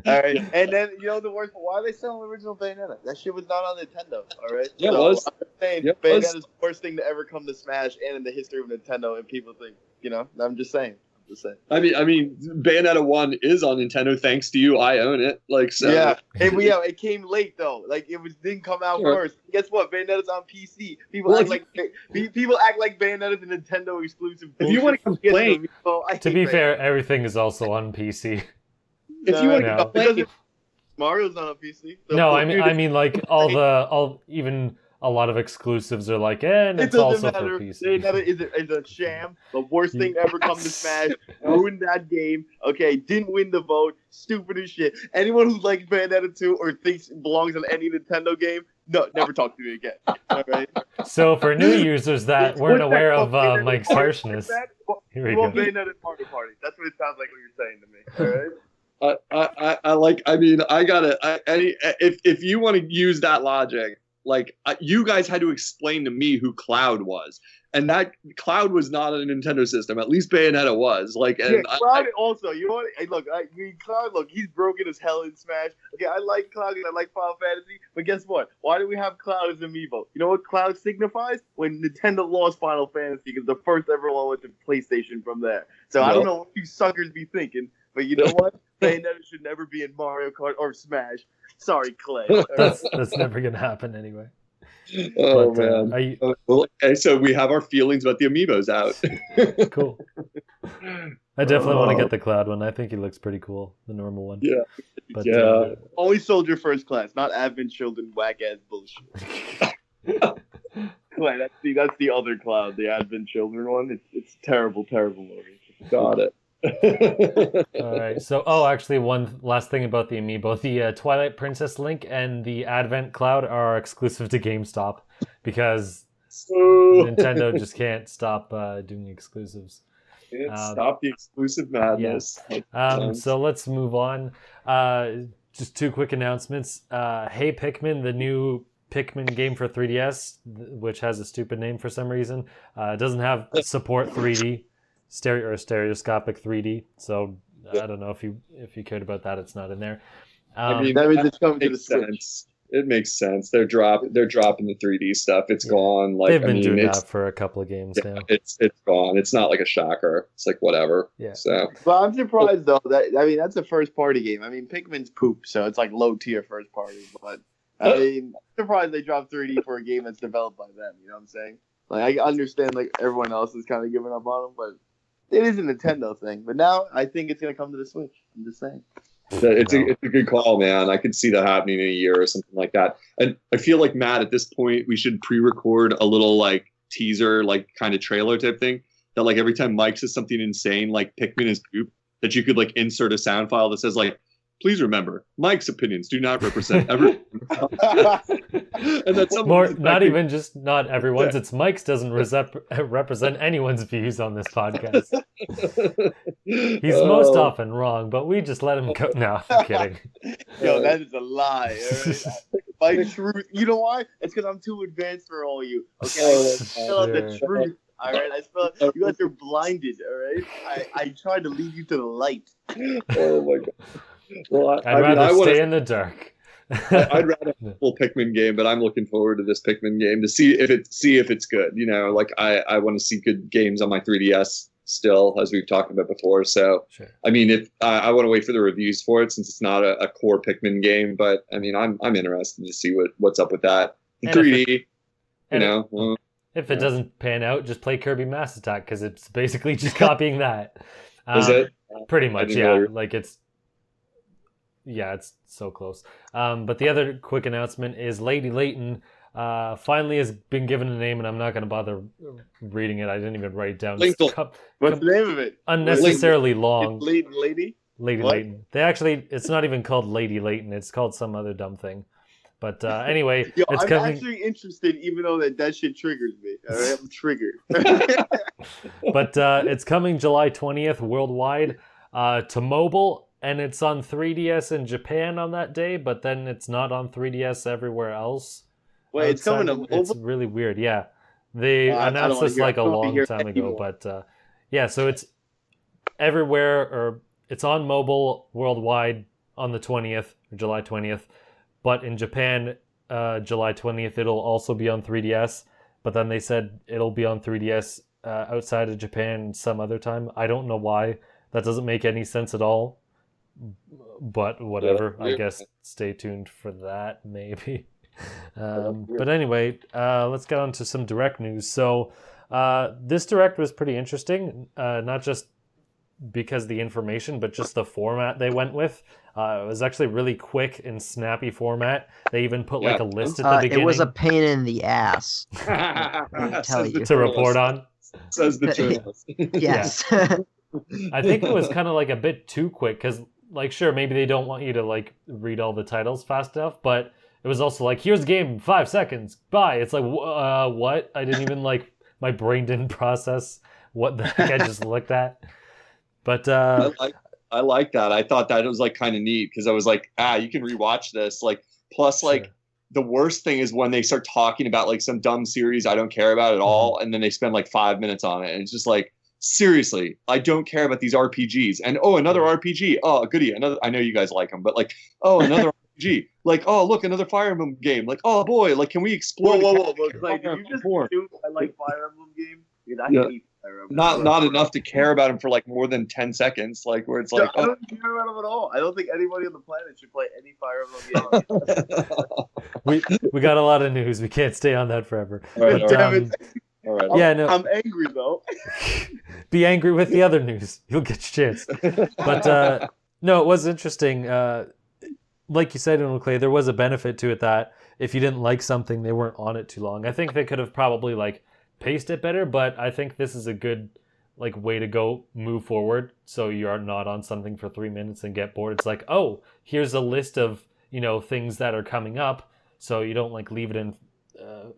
all right. And then the worst, why are they selling the original Bayonetta? That shit was not on Nintendo. All right. Yeah, so it was. I'm saying Bayonetta is the worst thing to ever come to Smash and in the history of Nintendo, and people think, I'm just saying. I mean, Bayonetta 1 is on Nintendo thanks to you. I own it. Like, so. Yeah. It came late though. Like, didn't come out first. Guess what? Bayonetta's on PC. People act like Bayonetta's a Nintendo exclusive. If you want to complain, to be fair, everything is also on PC. If you want to complain, Mario's not on PC. So no, I mean like even a lot of exclusives are like, and it's also for PC. Bayonetta is a sham. The worst thing to ever come to Smash. Ruined that game. Okay, didn't win the vote. Stupid as shit. Anyone who likes Bayonetta 2 or thinks it belongs on any Nintendo game, no, never talk to me again. All right. So for new users that weren't aware of Mike's harshness, here we go. Bayonetta Mario Party. That's what it sounds like when you're saying to me. All right. If you want to use that logic, like you guys had to explain to me who Cloud was, and that Cloud was not on a Nintendo system. At least Bayonetta was. Like, and Cloud also. You know what? Hey, Cloud. Look, he's broken as hell in Smash. Okay, I like Cloud and I like Final Fantasy, but guess what? Why do we have Cloud as Amiibo? You know what Cloud signifies? When Nintendo lost Final Fantasy, because the first ever one went to PlayStation from there. So I don't know what you suckers be thinking, but you know what? Bayonetta should never be in Mario Kart or Smash. Sorry, Clay. That's never gonna happen anyway. Oh But, man. Well, okay, so we have our feelings about the amiibos out. Cool. I definitely want to get the cloud one. I think he looks pretty cool, the normal one. Yeah. But, Yeah. Only Soldier First Class, not Advent Children whack ass bullshit. Wait, that's the other cloud, the Advent Children one. It's terrible movie. Got it. All right. So, actually, one last thing about the amiibo: the Twilight Princess Link and the Advent Cloud are exclusive to GameStop because Nintendo just can't stop doing exclusives. Can't stop the exclusive madness. Yeah. So let's move on. Just two quick announcements. Hey Pikmin, the new Pikmin game for 3DS, which has a stupid name for some reason, doesn't have support 3D. Stereoscopic 3D, so I don't know if you cared about that. It's not in there. I mean, that means it's coming to the Switch. It makes sense. They're dropping the 3D stuff. It's gone. Like they've been doing that for a couple of games now. It's gone. It's not like a shocker. It's like whatever. Yeah. So, but I'm surprised though that that's a first party game. I mean, Pikmin's poop, so it's like low tier first party. But I mean, I'm surprised they dropped 3D for a game that's developed by them. You know what I'm saying? Like I understand like everyone else is kind of giving up on them, but it is a Nintendo thing, but now I think it's going to come to the Switch. I'm just saying. It's a good call, man. I could see that happening in a year or something like that. And I feel like, Matt, at this point, we should pre-record a little, like, teaser, like, kind of trailer type thing. That, like, every time Mike says something insane, like Pikmin is poop, that you could, like, insert a sound file that says, like, please remember, Mike's opinions do not represent everyone. And that's not even just not everyone's. It's Mike's doesn't represent anyone's views on this podcast. He's most often wrong, but we just let him go. No, I'm kidding. Yo, that is a lie. Right? My truth. You know why? It's because I'm too advanced for all you. Okay, I spell out the truth. All right, I spell. You guys are blinded. All right, I tried to lead you to the light. Oh my god. Well, I'd rather stay in the dark. I'd rather have a full Pikmin game, but I'm looking forward to this Pikmin game to see if it's good. You know, like I want to see good games on my 3DS still, as we've talked about before. So, sure. I mean, if I want to wait for the reviews for it since it's not a core Pikmin game, but I mean, I'm interested to see what's up with that. In 3D, if it doesn't pan out, just play Kirby Mass Attack because it's basically just copying that. Is it? Pretty much, yeah. Like it's so close. But the other quick announcement is Lady Layton finally has been given a name, and I'm not going to bother reading it. I didn't even write it down. What's the name of it? Unnecessarily long. Lady Layton. It's not even called Lady Layton. It's called some other dumb thing. But anyway, I'm actually interested, even though that shit triggers me. All right? I'm triggered. But it's coming July 20th worldwide to mobile. And it's on 3DS in Japan on that day, but then it's not on 3DS everywhere else. Wait, it's coming to mobile? It's really weird, yeah. They announced this like a long time ago, but yeah, so it's everywhere, or it's on mobile worldwide on the 20th, or July 20th, but in Japan, July 20th, it'll also be on 3DS, but then they said it'll be on 3DS outside of Japan some other time. I don't know why. That doesn't make any sense at all. But whatever, I guess stay tuned for that, maybe. But anyway, let's get on to some Direct news. So this Direct was pretty interesting, not just because the information, but just the format they went with. It was actually really quick and snappy format. They even put like a list at the beginning. It was a pain in the ass. I tell you. To report on. Says the journalist. Yes. I think it was kind of like a bit too quick because, like, sure, maybe they don't want you to like read all the titles fast enough, but it was also like, here's the game, 5 seconds, bye. It's like, what? I didn't even like, my brain didn't process what the heck I just looked at. But I like that. I thought that it was like kind of neat because I was like, you can rewatch this. Like, plus, like, the worst thing is when they start talking about like some dumb series I don't care about at all, and then they spend like 5 minutes on it, and it's just like, seriously, I don't care about these RPGs. And another RPG. Oh, goody. Another. I know you guys like them, but like, another RPG. Like, look, another Fire Emblem game. Like, oh boy, like, can we explore? Whoa! Like, did you just assume I like Fire Emblem game? Dude, I hate Fire Emblem. Not enough to care about them for like more than 10 seconds. Like, where it's like, I don't care about them at all. I don't think anybody on the planet should play any Fire Emblem game. we got a lot of news. We can't stay on that forever. All right, But, Damn it. All right. yeah, no. I'm angry though. Be angry with the other news. You'll get your chance. But no, it was interesting. Like you said, Unoclay, there was a benefit to it that if you didn't like something, they weren't on it too long. I think they could have probably like paced it better, but I think this is a good like way to go move forward. So you are not on something for 3 minutes and get bored. It's like, oh, here's a list of things that are coming up, so you don't like leave it in.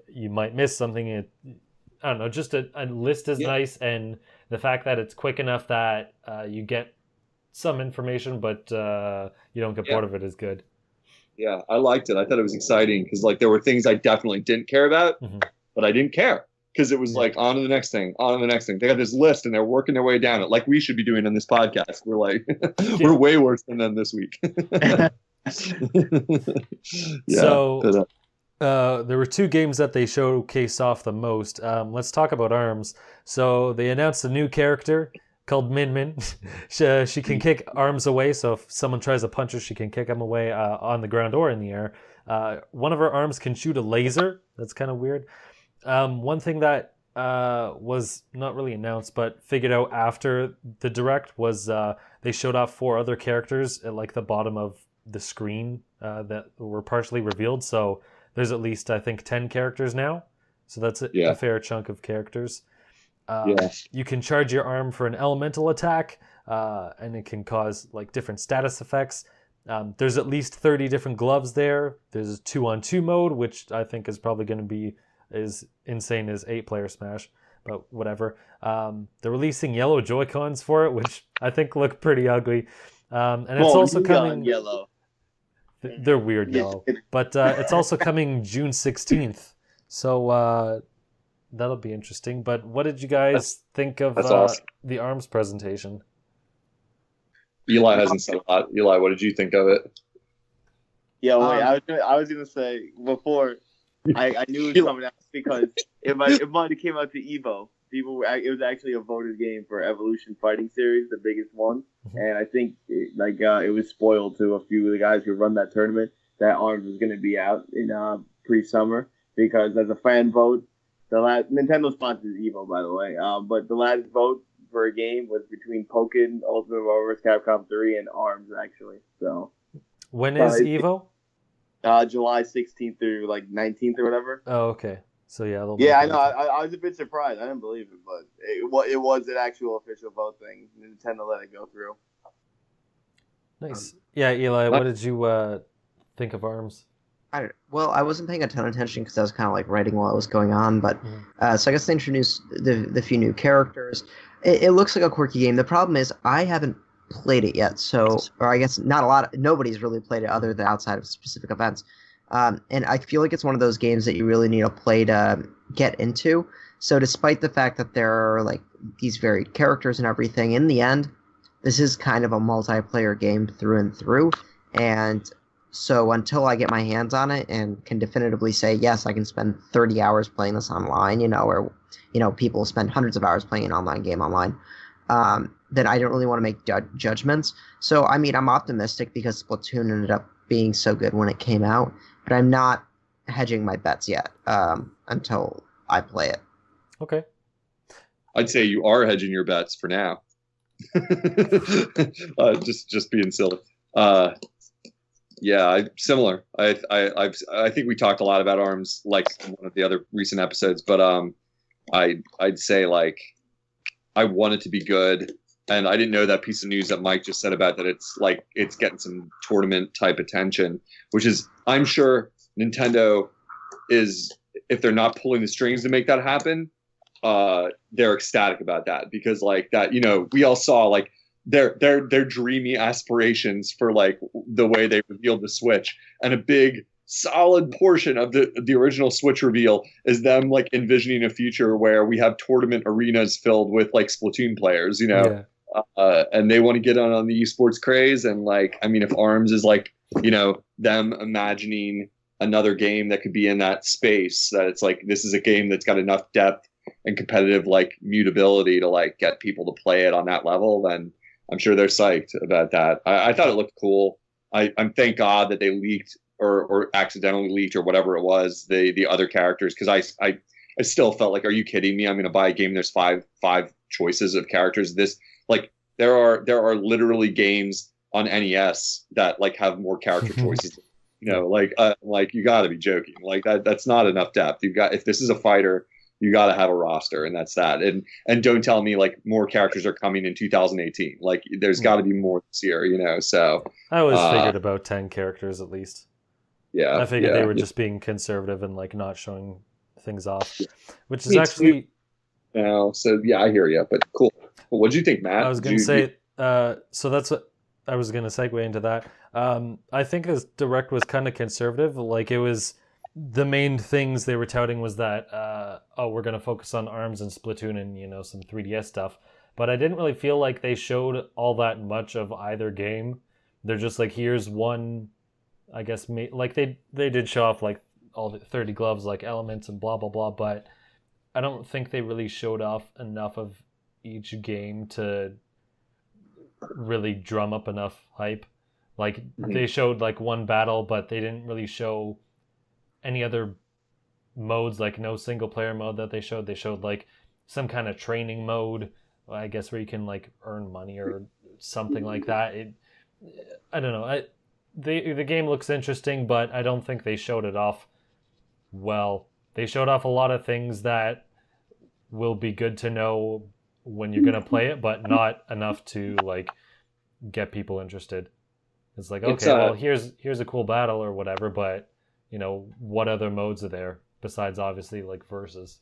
You might miss something. I don't know. Just a list is nice, and the fact that it's quick enough that you get some information, but you don't get bored of it is good. Yeah, I liked it. I thought it was exciting because like there were things I definitely didn't care about, but I didn't care because it was like on to the next thing, on to the next thing. They got this list and they're working their way down it like we should be doing on this podcast. We're like, we're way worse than them this week. So there were two games that they showcased off the most. Let's talk about ARMS. So they announced a new character called Min Min. She can kick arms away, so if someone tries to punch her, she can kick them away on the ground or in the air. One of her arms can shoot a laser. That's kind of weird. One thing that was not really announced but figured out after the direct was they showed off 4 other characters at like the bottom of the screen that were partially revealed. So there's at least, I think, 10 characters now. So that's a fair chunk of characters. You can charge your arm for an elemental attack, and it can cause like different status effects. There's at least 30 different gloves there. There's a 2-on-2 mode, which I think is probably going to be as insane as 8-player Smash, but whatever. They're releasing yellow Joy-Cons for it, which I think look pretty ugly. And it's also coming... Yellow. They're weird yellow. But it's also coming June 16th. So that'll be interesting. But what did you guys think of awesome. the ARMS presentation? Eli hasn't said a lot. Eli, what did you think of it? Yeah, wait, I was gonna say before I knew it was coming out because it might have came out to Evo. It was actually a voted game for Evolution Fighting Series, the biggest one, and I think it was spoiled to a few of the guys who run that tournament that ARMS was gonna be out in pre-summer because as a fan vote, Nintendo sponsors Evo, by the way, but the last vote for a game was between Pokken, Ultimate Marvel vs. Capcom 3, and ARMS, actually. So when is Evo? July 16th through 19th or whatever. Oh, okay. So yeah, I know. I was a bit surprised. I didn't believe it, but it was an actual official vote thing. Nintendo let it go through. Nice. Yeah, Eli, what did you think of ARMS? I wasn't paying a ton of attention because I was kind of like writing while it was going on, but so I guess they introduced the few new characters. It looks like a quirky game. The problem is I haven't played it yet, or I guess nobody's really played it other than outside of specific events. And I feel like it's one of those games that you really need to play to get into. So despite the fact that there are like these varied characters and everything, in the end, this is kind of a multiplayer game through and through. And so until I get my hands on it and can definitively say, yes, I can spend 30 hours playing this online, or people spend hundreds of hours playing an online game online, then I don't really want to make judgments. So, I mean, I'm optimistic because Splatoon ended up being so good when it came out, but I'm not hedging my bets yet until I play it. Okay. I'd say you are hedging your bets for now. Just being silly. Yeah, similar. I think we talked a lot about ARMS like one of the other recent episodes, but I'd say like I want it to be good, and I didn't know that piece of news that Mike just said about that it's getting some tournament type attention, which is I'm sure Nintendo is, if they're not pulling the strings to make that happen, they're ecstatic about that because like that we all saw like their dreamy aspirations for like the way they revealed the Switch, and a big solid portion of the original Switch reveal is them like envisioning a future where we have tournament arenas filled with like Splatoon players, and they want to get on the esports craze. And like, I mean, if ARMS is like, them imagining another game that could be in that space, that it's like, this is a game that's got enough depth and competitive like mutability to like get people to play it on that level, then I'm sure they're psyched about that. I thought it looked cool. I'm thank God that they leaked or accidentally leaked or whatever it was, the other characters, because I still felt like, are you kidding me? I'm going to buy a game. There's five choices of characters. This, like, there are literally games on NES that like have more character choices. Like you got to be joking. Like that's not enough depth. If this is a fighter, you got to have a roster, and that's that. And don't tell me like more characters are coming in 2018. Like there's got to be more this year. So I always figured about 10 characters at least. Yeah, I figured they were just being conservative and like not showing things off, which is actually. So yeah, I hear you. But cool. Well, what do you think, Matt? I was going to say. So that's what I was going to segue into that. I think this direct was kind of conservative. Like it was. The main things they were touting was that, we're going to focus on ARMS and Splatoon and, some 3DS stuff. But I didn't really feel like they showed all that much of either game. They're just like, here's one, I guess, like they did show off like all the 30 gloves, like elements and blah, blah, blah. But I don't think they really showed off enough of each game to really drum up enough hype. Like they showed like one battle, but they didn't really show any other modes, like no single player mode that they showed. They showed like some kind of training mode, I guess, where you can like earn money or something like that. I don't know. The game looks interesting, but I don't think they showed it off well. They showed off a lot of things that will be good to know when you're going to play it, but not enough to like get people interested. It's like, okay, well, here's a cool battle or whatever, but what other modes are there besides obviously like versus?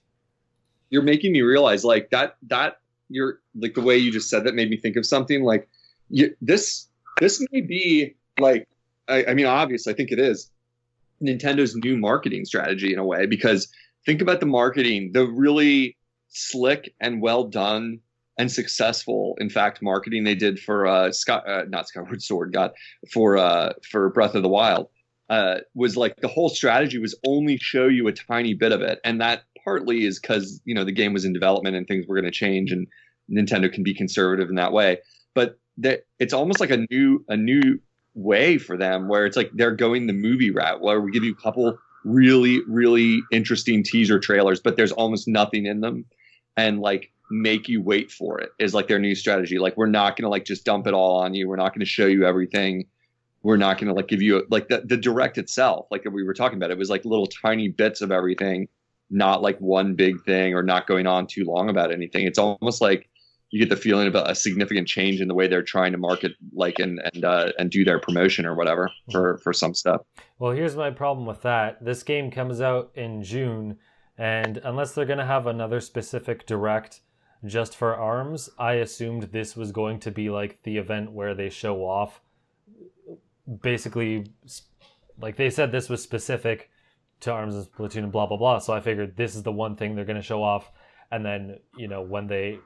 You're making me realize like that you're like the way you just said that made me think of something like this may be like, I mean, obviously I think it is Nintendo's new marketing strategy in a way, because think about the marketing, the really slick and well done and successful, in fact, marketing they did for not Skyward Sword, for Breath of the Wild. Was like the whole strategy was only show you a tiny bit of it, and that partly is because the game was in development and things were going to change, and Nintendo can be conservative in that way. But it's almost like a new way for them, where it's like they're going the movie route, where we give you a couple really really interesting teaser trailers, but there's almost nothing in them, and like make you wait for it is like their new strategy. Like we're not going to like just dump it all on you. We're not going to show you everything. We're not going to like give you like the direct itself, like we were talking about. It was like little tiny bits of everything, not like one big thing, or not going on too long about anything. It's almost like you get the feeling of a significant change in the way they're trying to market, like and do their promotion or whatever for some stuff. Well, here's my problem with that. This game comes out in June, and unless they're going to have another specific direct just for ARMS, I assumed this was going to be like the event where they show off. Basically, like they said, this was specific to ARMS and Splatoon and blah blah blah. So I figured this is the one thing they're going to show off, and then when they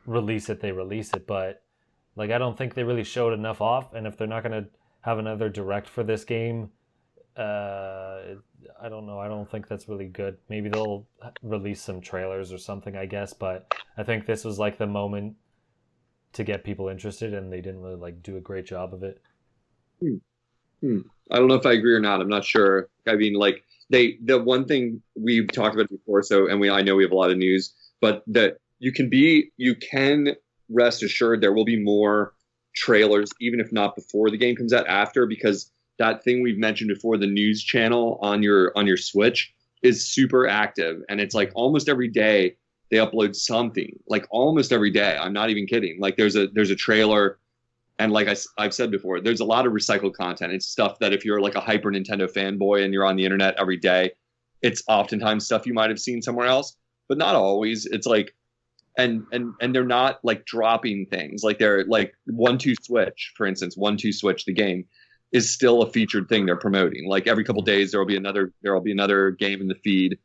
release it, they release it. But like I don't think they really showed enough off. And if they're not going to have another direct for this game, I don't know. I don't think that's really good. Maybe they'll release some trailers or something, I guess. But I think this was like the moment to get people interested, and they didn't really like do a great job of it. I don't know if I agree or not. I'm not sure. I mean, like the one thing we've talked about before. So, and I know we have a lot of news, but that you can rest assured there will be more trailers, even if not before the game comes out, after, because that thing we've mentioned before, the news channel on your Switch, is super active, and it's like almost every day they upload something, like almost every day. I'm not even kidding. Like there's a trailer, and like I've said before, there's a lot of recycled content. It's stuff that if you're like a hyper Nintendo fanboy and you're on the internet every day, it's oftentimes stuff you might have seen somewhere else, but not always. It's like, and they're not like dropping things. Like they're like 1-2 Switch, for instance, 1-2 Switch, the game is still a featured thing they're promoting. Like every couple days there will be another game in the feed.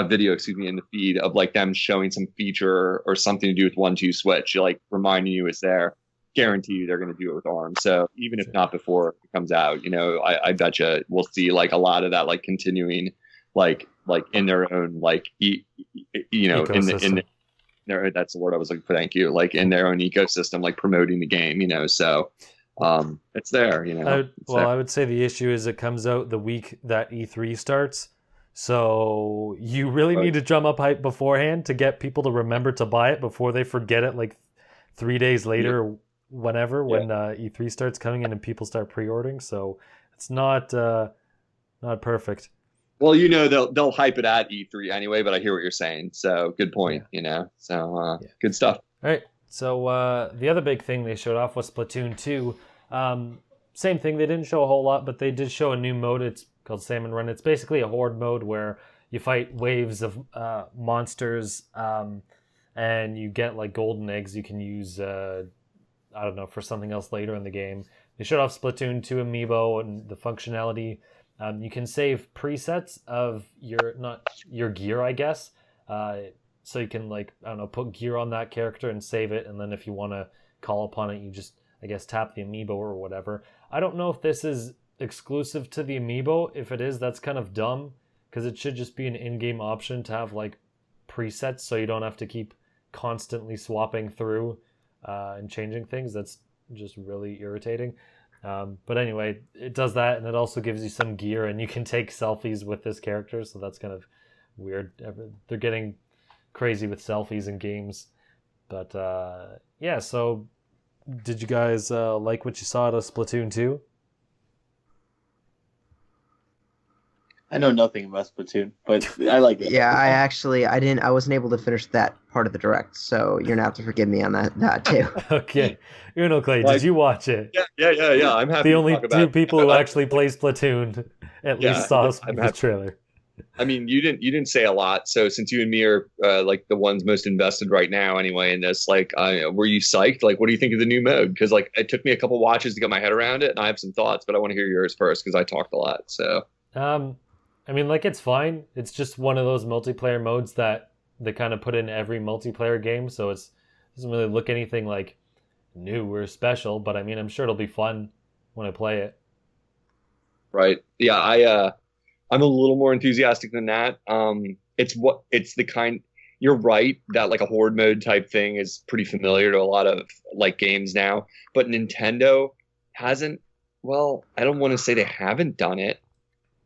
Video, in the feed of like them showing some feature or something to do with 1-2 Switch, like reminding you it's there. Guarantee you they're going to do it with ARMS. So even if not before it comes out, I bet you we'll see like a lot of that like continuing, like in their own like Ecosystem. in their, that's the word I was looking for. Thank you. Like in their own ecosystem, like promoting the game. So it's there, you know. I would say the issue is it comes out the week that E3 starts. So you really need to drum up hype beforehand to get people to remember to buy it before they forget it like 3 days later or whenever when E3 starts coming in and people start pre-ordering. So it's not perfect. Well, you know, they'll hype it at E3 anyway, but I hear what you're saying. So good point, you know. So good stuff. All right. So the other big thing they showed off was Splatoon 2. Same thing. They didn't show a whole lot, but they did show a new mode. It's called Salmon Run. It's basically a horde mode where you fight waves of monsters, and you get like golden eggs you can use, I don't know, for something else later in the game. They showed off Splatoon 2 amiibo and the functionality. You can save presets of your gear, I guess. So you can, like, I don't know, put gear on that character and save it, and then if you want to call upon it, you just, I guess, tap the amiibo or whatever. I don't know if this is exclusive to the amiibo. If it is, that's kind of dumb, because it should just be an in-game option to have, like, presets so you don't have to keep constantly swapping through and changing things. That's just really irritating. But anyway, it does that, and it also gives you some gear, and you can take selfies with this character, so that's kind of weird. They're getting crazy with selfies in games. But yeah, so did you guys like what you saw out of Splatoon 2? I know nothing about Splatoon, but I like it. Yeah, I wasn't able to finish that part of the direct, so you're gonna have to forgive me on that too. Okay. Unoclay, did you watch it? Yeah. I'm happy. The only two people who actually play Splatoon at least saw the trailer. I mean, you didn't say a lot. So since you and me are like the ones most invested right now, anyway, in this, like, were you psyched? Like, what do you think of the new mode? Because like it took me a couple watches to get my head around it, and I have some thoughts, but I want to hear yours first because I talked a lot. So. I mean, like, it's fine. It's just one of those multiplayer modes that they kind of put in every multiplayer game, so it doesn't really look anything like new or special. But I mean, I'm sure it'll be fun when I play it. Right. Yeah. I'm a little more enthusiastic than that. It's the kind. You're right that like a horde mode type thing is pretty familiar to a lot of like games now, but Nintendo hasn't. Well, I don't want to say they haven't done it,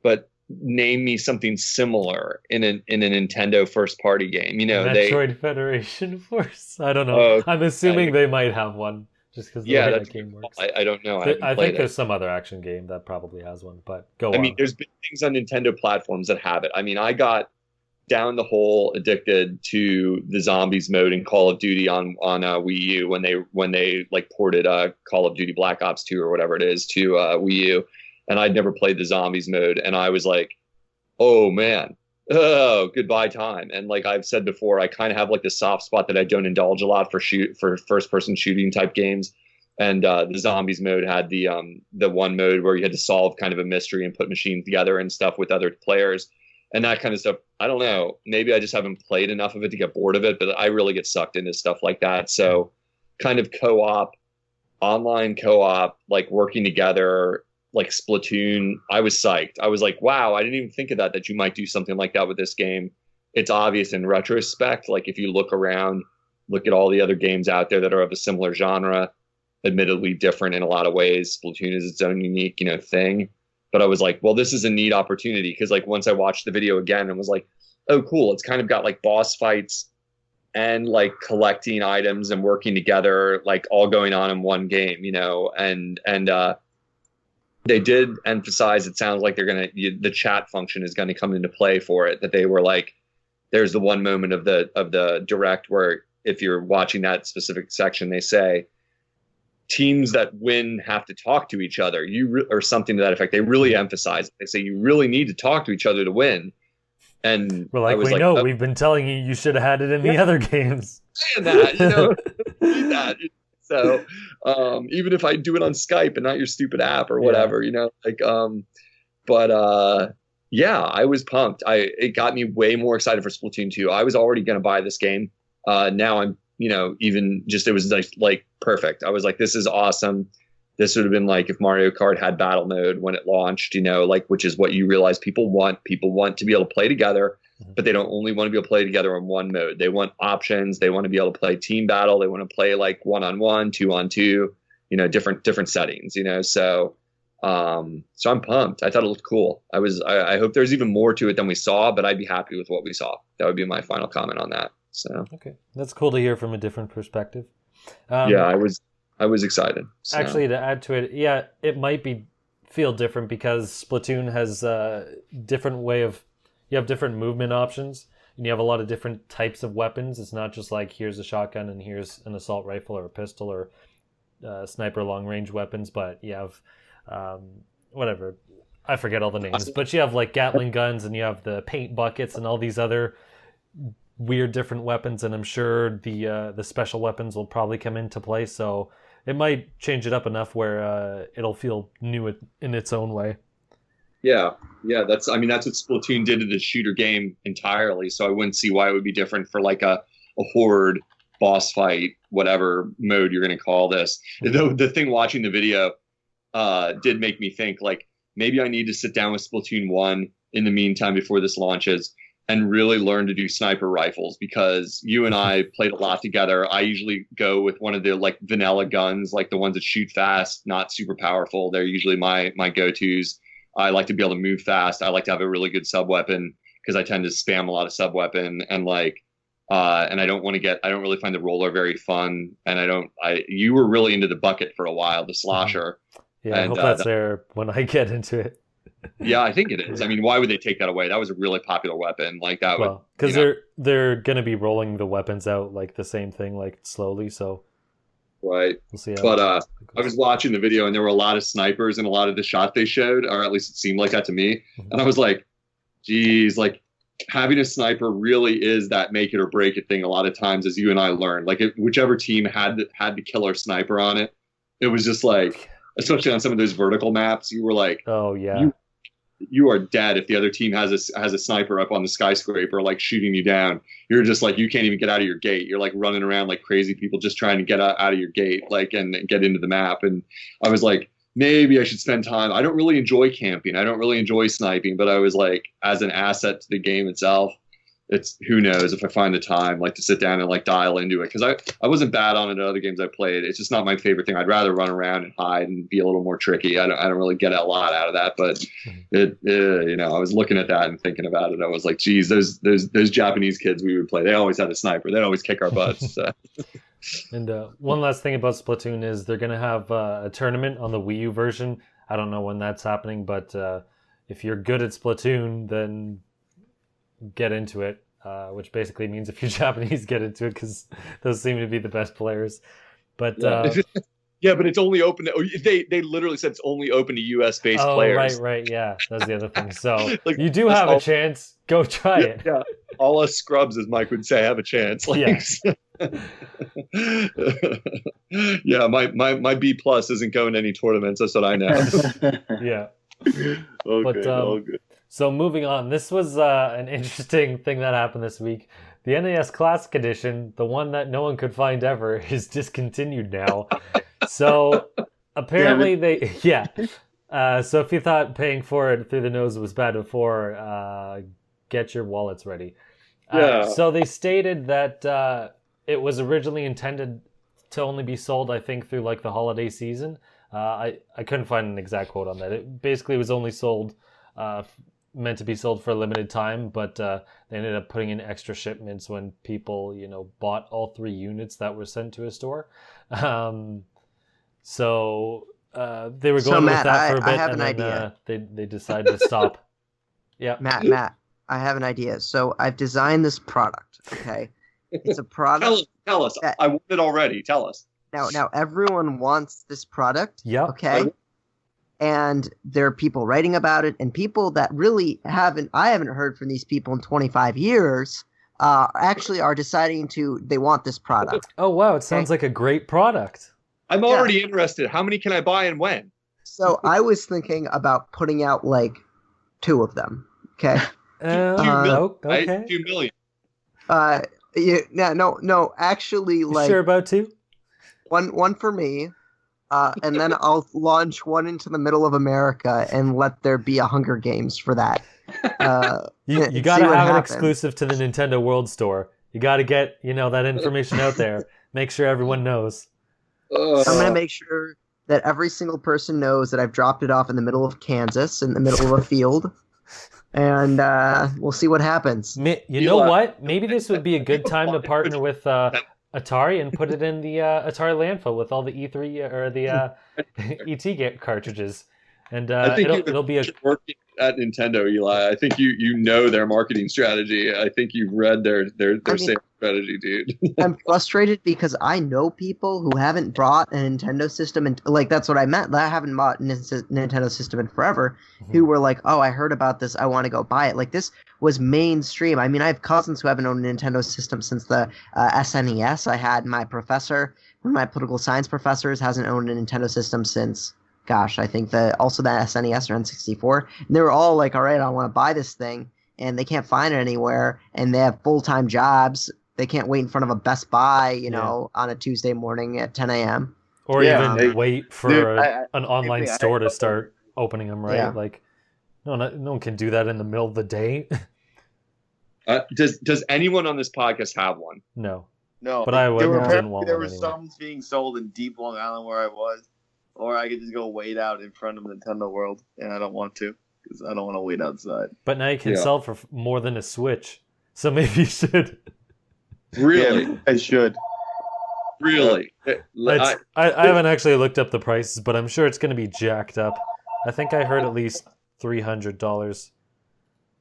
but name me something similar in a Nintendo first party game. You know, Metroid Federation Force. I don't know. I'm assuming they might have one just because the way that game works. I don't know. I think there's some other action game that probably has one, but go on. I mean, there's been things on Nintendo platforms that have it. I mean, I got down the hole addicted to the zombies mode in Call of Duty on Wii U when they like ported Call of Duty Black Ops 2 or whatever it is to Wii U. And I'd never played the zombies mode, and I was like, oh man, goodbye time. And like I've said before, I kind of have like the soft spot that I don't indulge a lot for first person shooting type games. And the zombies mode had the one mode where you had to solve kind of a mystery and put machines together and stuff with other players and that kind of stuff. I don't know, maybe I just haven't played enough of it to get bored of it, but I really get sucked into stuff like that. So kind of online co-op, like working together, like Splatoon, I was psyched. I was like, wow, I didn't even think of that you might do something like that with this game. It's obvious in retrospect. Like if you look around, look at all the other games out there that are of a similar genre, admittedly different in a lot of ways. Splatoon is its own unique, thing. But I was like, well, this is a neat opportunity. Because like once I watched the video again and was like, oh, cool. It's kind of got like boss fights and like collecting items and working together, like all going on in one game, and they did emphasize, it sounds like the chat function is going to come into play for it, that they were like, there's the one moment of the direct where if you're watching that specific section, they say teams that win have to talk to each other, or something to that effect. They really emphasize it. They say you really need to talk to each other to win. And we're like, we've been telling you should have had it in the other games. Saying that, need that. So even if I do it on Skype and not your stupid app or whatever, yeah, I was pumped. It got me way more excited for Splatoon 2. I was already going to buy this game. Now I'm, it was like perfect. I was like, this is awesome. This would have been like if Mario Kart had battle mode when it launched, which is what you realize people want. People want to be able to play together. But they don't only want to be able to play together in one mode. They want options. They want to be able to play team battle. They want to play like 1-on-1, 2-on-2. different settings, so I'm pumped. I thought it looked cool. I hope there's even more to it than we saw, but I'd be happy with what we saw. That would be my final comment on that. So okay, that's cool to hear from a different perspective. Yeah, I was excited. So. Actually, to add to it, yeah, it might feel different because Splatoon has a different you have different movement options, and you have a lot of different types of weapons. It's not just like here's a shotgun and here's an assault rifle or a pistol or sniper long range weapons, but you have whatever. I forget all the names, but you have like Gatling guns and you have the paint buckets and all these other weird different weapons, and I'm sure the special weapons will probably come into play, so it might change it up enough where it'll feel new in its own way. Yeah, that's what Splatoon did to the shooter game entirely, so I wouldn't see why it would be different for like a horde boss fight, whatever mode you're going to call this. The thing watching the video did make me think, like, maybe I need to sit down with Splatoon 1 in the meantime before this launches and really learn to do sniper rifles, because you and I played a lot together. I usually go with one of the like vanilla guns, like the ones that shoot fast, not super powerful. They're usually my go-tos. I like to be able to move fast. I like to have a really good sub weapon because I tend to spam a lot of sub weapon, and and I don't really find the roller very fun. And you were really into the bucket for a while, the slosher. Yeah, I hope that's there when I get into it. Yeah, I think it is. I mean, why would they take that away? That was a really popular weapon. Like that because they're going to be rolling the weapons out like the same thing, like slowly. So right. We'll see. But I was watching the video, and there were a lot of snipers in a lot of the shot they showed, or at least it seemed like that to me. Mm-hmm. And I was like, geez, like having a sniper really is that make it or break it thing. A lot of times, as you and I learned, like whichever team had the killer sniper on it, it was just like, especially on some of those vertical maps, you were like, oh yeah. You are dead if the other team has a sniper up on the skyscraper, like shooting you down. You're just like, you can't even get out of your gate. You're like running around like crazy people just trying to get out of your gate, like, and get into the map. And I was like, maybe I should spend time. I don't really enjoy camping. I don't really enjoy sniping, but I was like, as an asset to the game itself, it's, who knows if I find the time, like, to sit down and like dial into it. Cause I wasn't bad on it in other games I played. It's just not my favorite thing. I'd rather run around and hide and be a little more tricky. I don't really get a lot out of that, but I was looking at that and thinking about it. I was like, geez, those Japanese kids we would play, they always had a sniper. They'd always kick our butts. So. And one last thing about Splatoon is they're going to have a tournament on the Wii U version. I don't know when that's happening, but if you're good at Splatoon, then get into it, which basically means if you're Japanese, get into it, because those seem to be the best players. But yeah, but it's only open to, they literally said it's only open to US based players. Right, yeah, that's the other thing. So like, you do have a chance. Go try it. Yeah, all us scrubs, as Mike would say, have a chance. Like, yeah, my B+ isn't going to any tournaments. That's what I know. Yeah. Okay, all good. So moving on, this was an interesting thing that happened this week. The NES Classic Edition, the one that no one could find ever, is discontinued now. So apparently so if you thought paying for it through the nose was bad before, get your wallets ready. So they stated that it was originally intended to only be sold, I think, through like the holiday season. I couldn't find an exact quote on that. It basically was only sold, meant to be sold for a limited time, but they ended up putting in extra shipments when people, bought all 3 units that were sent to a store. So they were going with that for a bit, I have an idea. They decided to stop. Yeah, Matt, I have an idea. So I've designed this product. Okay, it's a product. Tell us. I want it already. Tell us. Now everyone wants this product. Yeah. Okay. And there are people writing about it, and people that really I haven't heard from these people in 25 years, actually are deciding they want this product. Oh, wow. It sounds like a great product. I'm already interested. How many can I buy and when? So I was thinking about putting out like 2 of them. Okay. 2 million. Okay. Right? 2 million. No, actually, like. You sure about 2? One for me. And then I'll launch one into the middle of America and let there be a Hunger Games for that. You got to have it exclusive to the Nintendo World Store. You got to get, that information out there. Make sure everyone knows. I'm gonna make sure that every single person knows that I've dropped it off in the middle of Kansas, in the middle of a field, and we'll see what happens. You know what? Maybe this would be a good time to partner with Atari and put it in the Atari landfill with all the E3 or the ET cartridges, and I think it'll be a working at Nintendo, Eli. I think you know their marketing strategy. I think you've read their sales strategy, dude. I'm frustrated because I know people who haven't bought a Nintendo system, and like that's what I meant. I haven't bought a Nintendo system in forever. Who were like, "Oh, I heard about this. I want to go buy it." Like this was mainstream. I mean, I have cousins who haven't owned a Nintendo system since the SNES. I had my professor, one of my political science professors, hasn't owned a Nintendo system since. Gosh, I think also the SNES or N64. And they were all like, "All right, I want to buy this thing," and they can't find it anywhere, and they have full-time jobs. They can't wait in front of a Best Buy, you know, on a Tuesday morning at 10 a.m. Or even wait for an online store to start opening them, right? Yeah. Like, no one can do that in the middle of the day. Does anyone on this podcast have one? No. No. But I didn't want there one were anyway. some being sold in deep Long Island where I was, or I could just go wait out in front of Nintendo World, and I don't want to because I don't want to wait outside. But now you can sell for more than a Switch, so maybe you should. Really? Yeah, I should. Really? I haven't actually looked up the prices, but I'm sure it's going to be jacked up. I think I heard at least $300.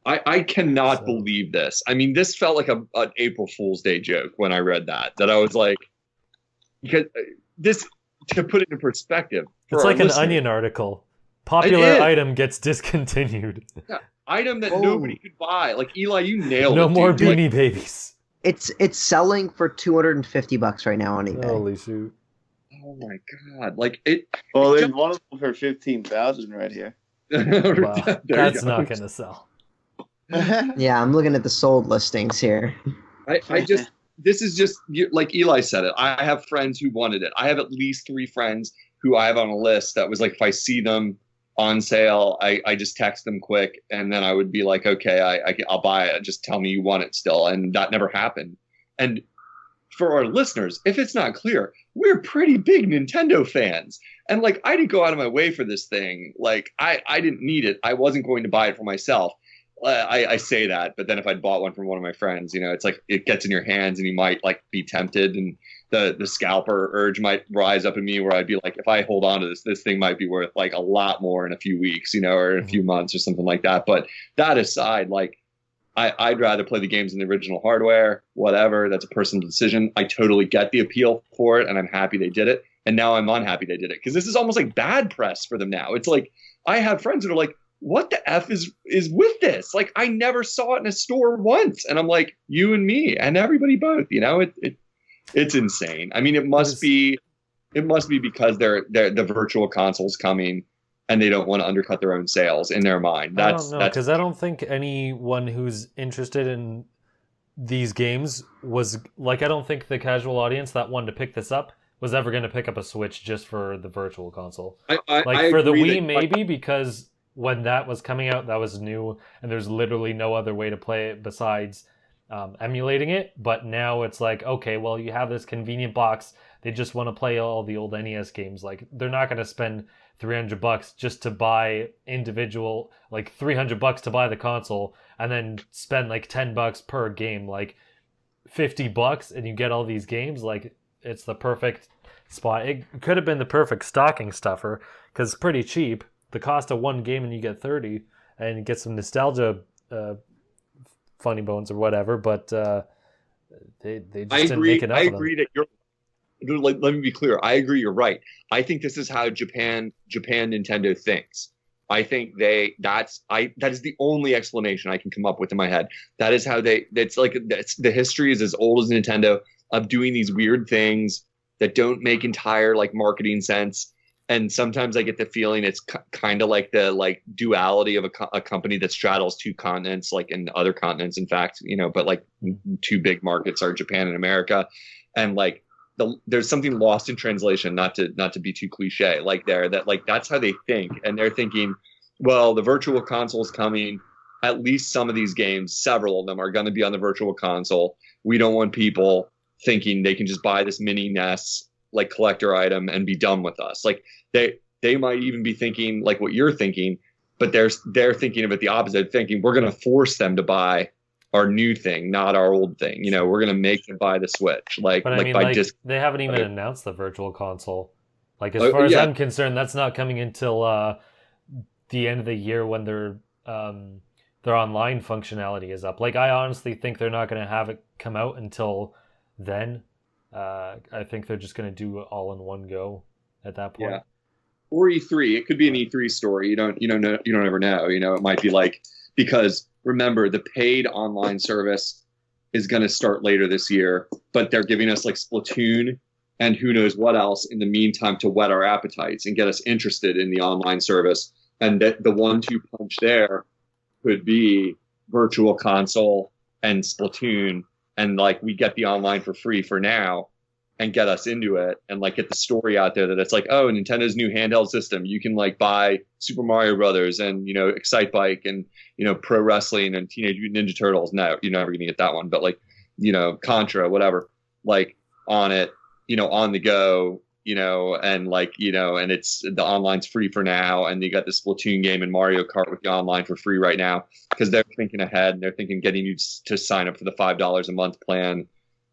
I cannot believe this. I mean, this felt like an April Fool's Day joke when I read that I was like, because this, to put it in perspective. It's like an Onion article. Popular item gets discontinued. Yeah, item that nobody could buy. Like, Eli, you nailed it. No more Beanie Babies. It's selling for $250 right now on eBay. Holy shoot! Oh my god! Like it. Well, there's one of them for 15,000 right here. Wow, that's not gonna sell. Yeah, I'm looking at the sold listings here. This is just like Eli said it. I have friends who wanted it. I have at least 3 friends who I have on a list that was like, if I see them on sale, I just text them quick, and then I would be like, okay, I'll buy it. Just tell me you want it still, and that never happened. And for our listeners, if it's not clear, we're pretty big Nintendo fans, and like I didn't go out of my way for this thing. Like I didn't need it. I wasn't going to buy it for myself. I say that, but then if I'd bought one from one of my friends, you know, it's like it gets in your hands, and you might like be tempted, and the scalper urge might rise up in me where I'd be like, if I hold on to this thing might be worth like a lot more in a few weeks, you know, or in a few months or something like that. But that aside, like I'd rather play the games in the original hardware, whatever. That's a personal decision. I totally get the appeal for it, and I'm happy they did it. And now I'm unhappy they did it, because this is almost like bad press for them now. It's like I have friends that are like, what the F is with this? Like, I never saw it in a store once. And I'm like, you and me and everybody both, you know, it's insane. I mean, it must be because the virtual console's coming, and they don't want to undercut their own sales in their mind. I don't know, because I don't think anyone who's interested in these games was like, I don't think the casual audience that wanted to pick this up was ever going to pick up a Switch just for the virtual console. I for the Wii, maybe, because when that was coming out, that was new, and there's literally no other way to play it besides emulating it. But now it's like, okay, well, you have this convenient box. They just want to play all the old NES games. Like, they're not going to spend $300 just to buy individual, like $300 to buy the console, and then spend like $10 per game, like $50, and you get all these games. Like, it's the perfect spot. It could have been the perfect stocking stuffer, because it's pretty cheap. The cost of one game and you get 30, and you get some nostalgia funny bones or whatever, but they just didn't make enough of them. I agree that you're like, let me be clear. I agree you're right. I think this is how Japan Nintendo thinks. I think that is the only explanation I can come up with in my head. That is how the history is as old as Nintendo of doing these weird things that don't make entire like marketing sense. And sometimes I get the feeling it's kind of like the duality of a company that straddles 2 continents, like in other continents, in fact, you know, but like 2 big markets are Japan and America. And like there's something lost in translation, not to be too cliche, like that's how they think. And they're thinking, well, the virtual console is coming. At least some of these games, several of them, are going to be on the virtual console. We don't want people thinking they can just buy this mini NES like collector item and be done with us. Like they might even be thinking like what you're thinking, but they're thinking of it the opposite, thinking we're going to force them to buy our new thing, not our old thing. You know, we're going to make them buy the Switch. Like, But I like mean, by like they haven't even announced the virtual console. Like, as far as I'm concerned, that's not coming until the end of the year when their online functionality is up. Like, I honestly think they're not going to have it come out until then. I think they're just going to do it all in one go at that point. Yeah. Or E3. It could be an E3 story. You don't ever know. You know, it might be like, because remember, the paid online service is going to start later this year, but they're giving us like Splatoon and who knows what else in the meantime to whet our appetites and get us interested in the online service. And that the 1-2 punch there could be virtual console and Splatoon, and like we get the online for free for now and get us into it, and like get the story out there that it's like, oh, Nintendo's new handheld system, you can like buy Super Mario Brothers and, you know, Excite Bike and, you know, Pro Wrestling and Teenage Mutant Ninja Turtles. No, you're never gonna get that one, but like, you know, Contra, whatever, like on it, you know, on the go, you know, and like, you know, and it's the online's free for now, and you got the Splatoon game and Mario Kart with the online for free right now, because they're thinking ahead and they're thinking getting you to sign up for the $5 a month plan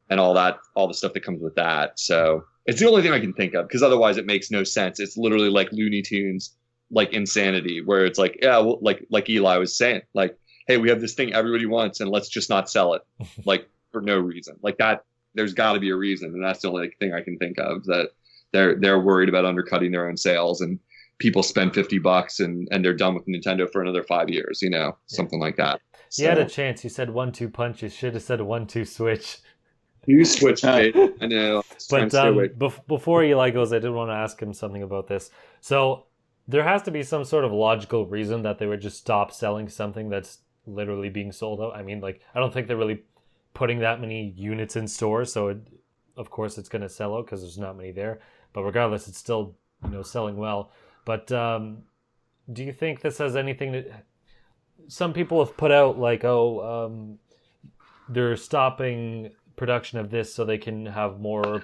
and all that, all the stuff that comes with that. So it's the only thing I can think of, because otherwise it makes no sense. It's literally like Looney Tunes, like insanity, where it's like, yeah, well, like Eli was saying, like, hey, we have this thing everybody wants, and let's just not sell it, like for no reason. Like that, there's got to be a reason, and that's the only thing I can think of, that they're worried about undercutting their own sales, and people spend $50 and they're done with Nintendo for another 5 years, you know, something like that. You had a chance. You said 1-2 punch. You should have said 1-2 switch. You switched it. I know. But before Eli goes, I did want to ask him something about this. So there has to be some sort of logical reason that they would just stop selling something that's literally being sold out. I mean, like, I don't think they're really putting that many units in stores, so of course it's going to sell out because there's not many there. But regardless, it's still, you know, selling well. But do you think this has anything to... Some people have put out like, they're stopping production of this so they can have more,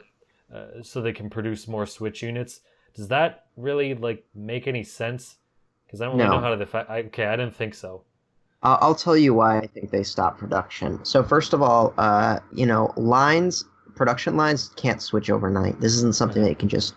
so they can produce more Switch units. Does that really like make any sense? Because I don't really know how to I didn't think so. I'll tell you why I think they stopped production. So first of all, you know, production lines can't switch overnight. This isn't something that you can just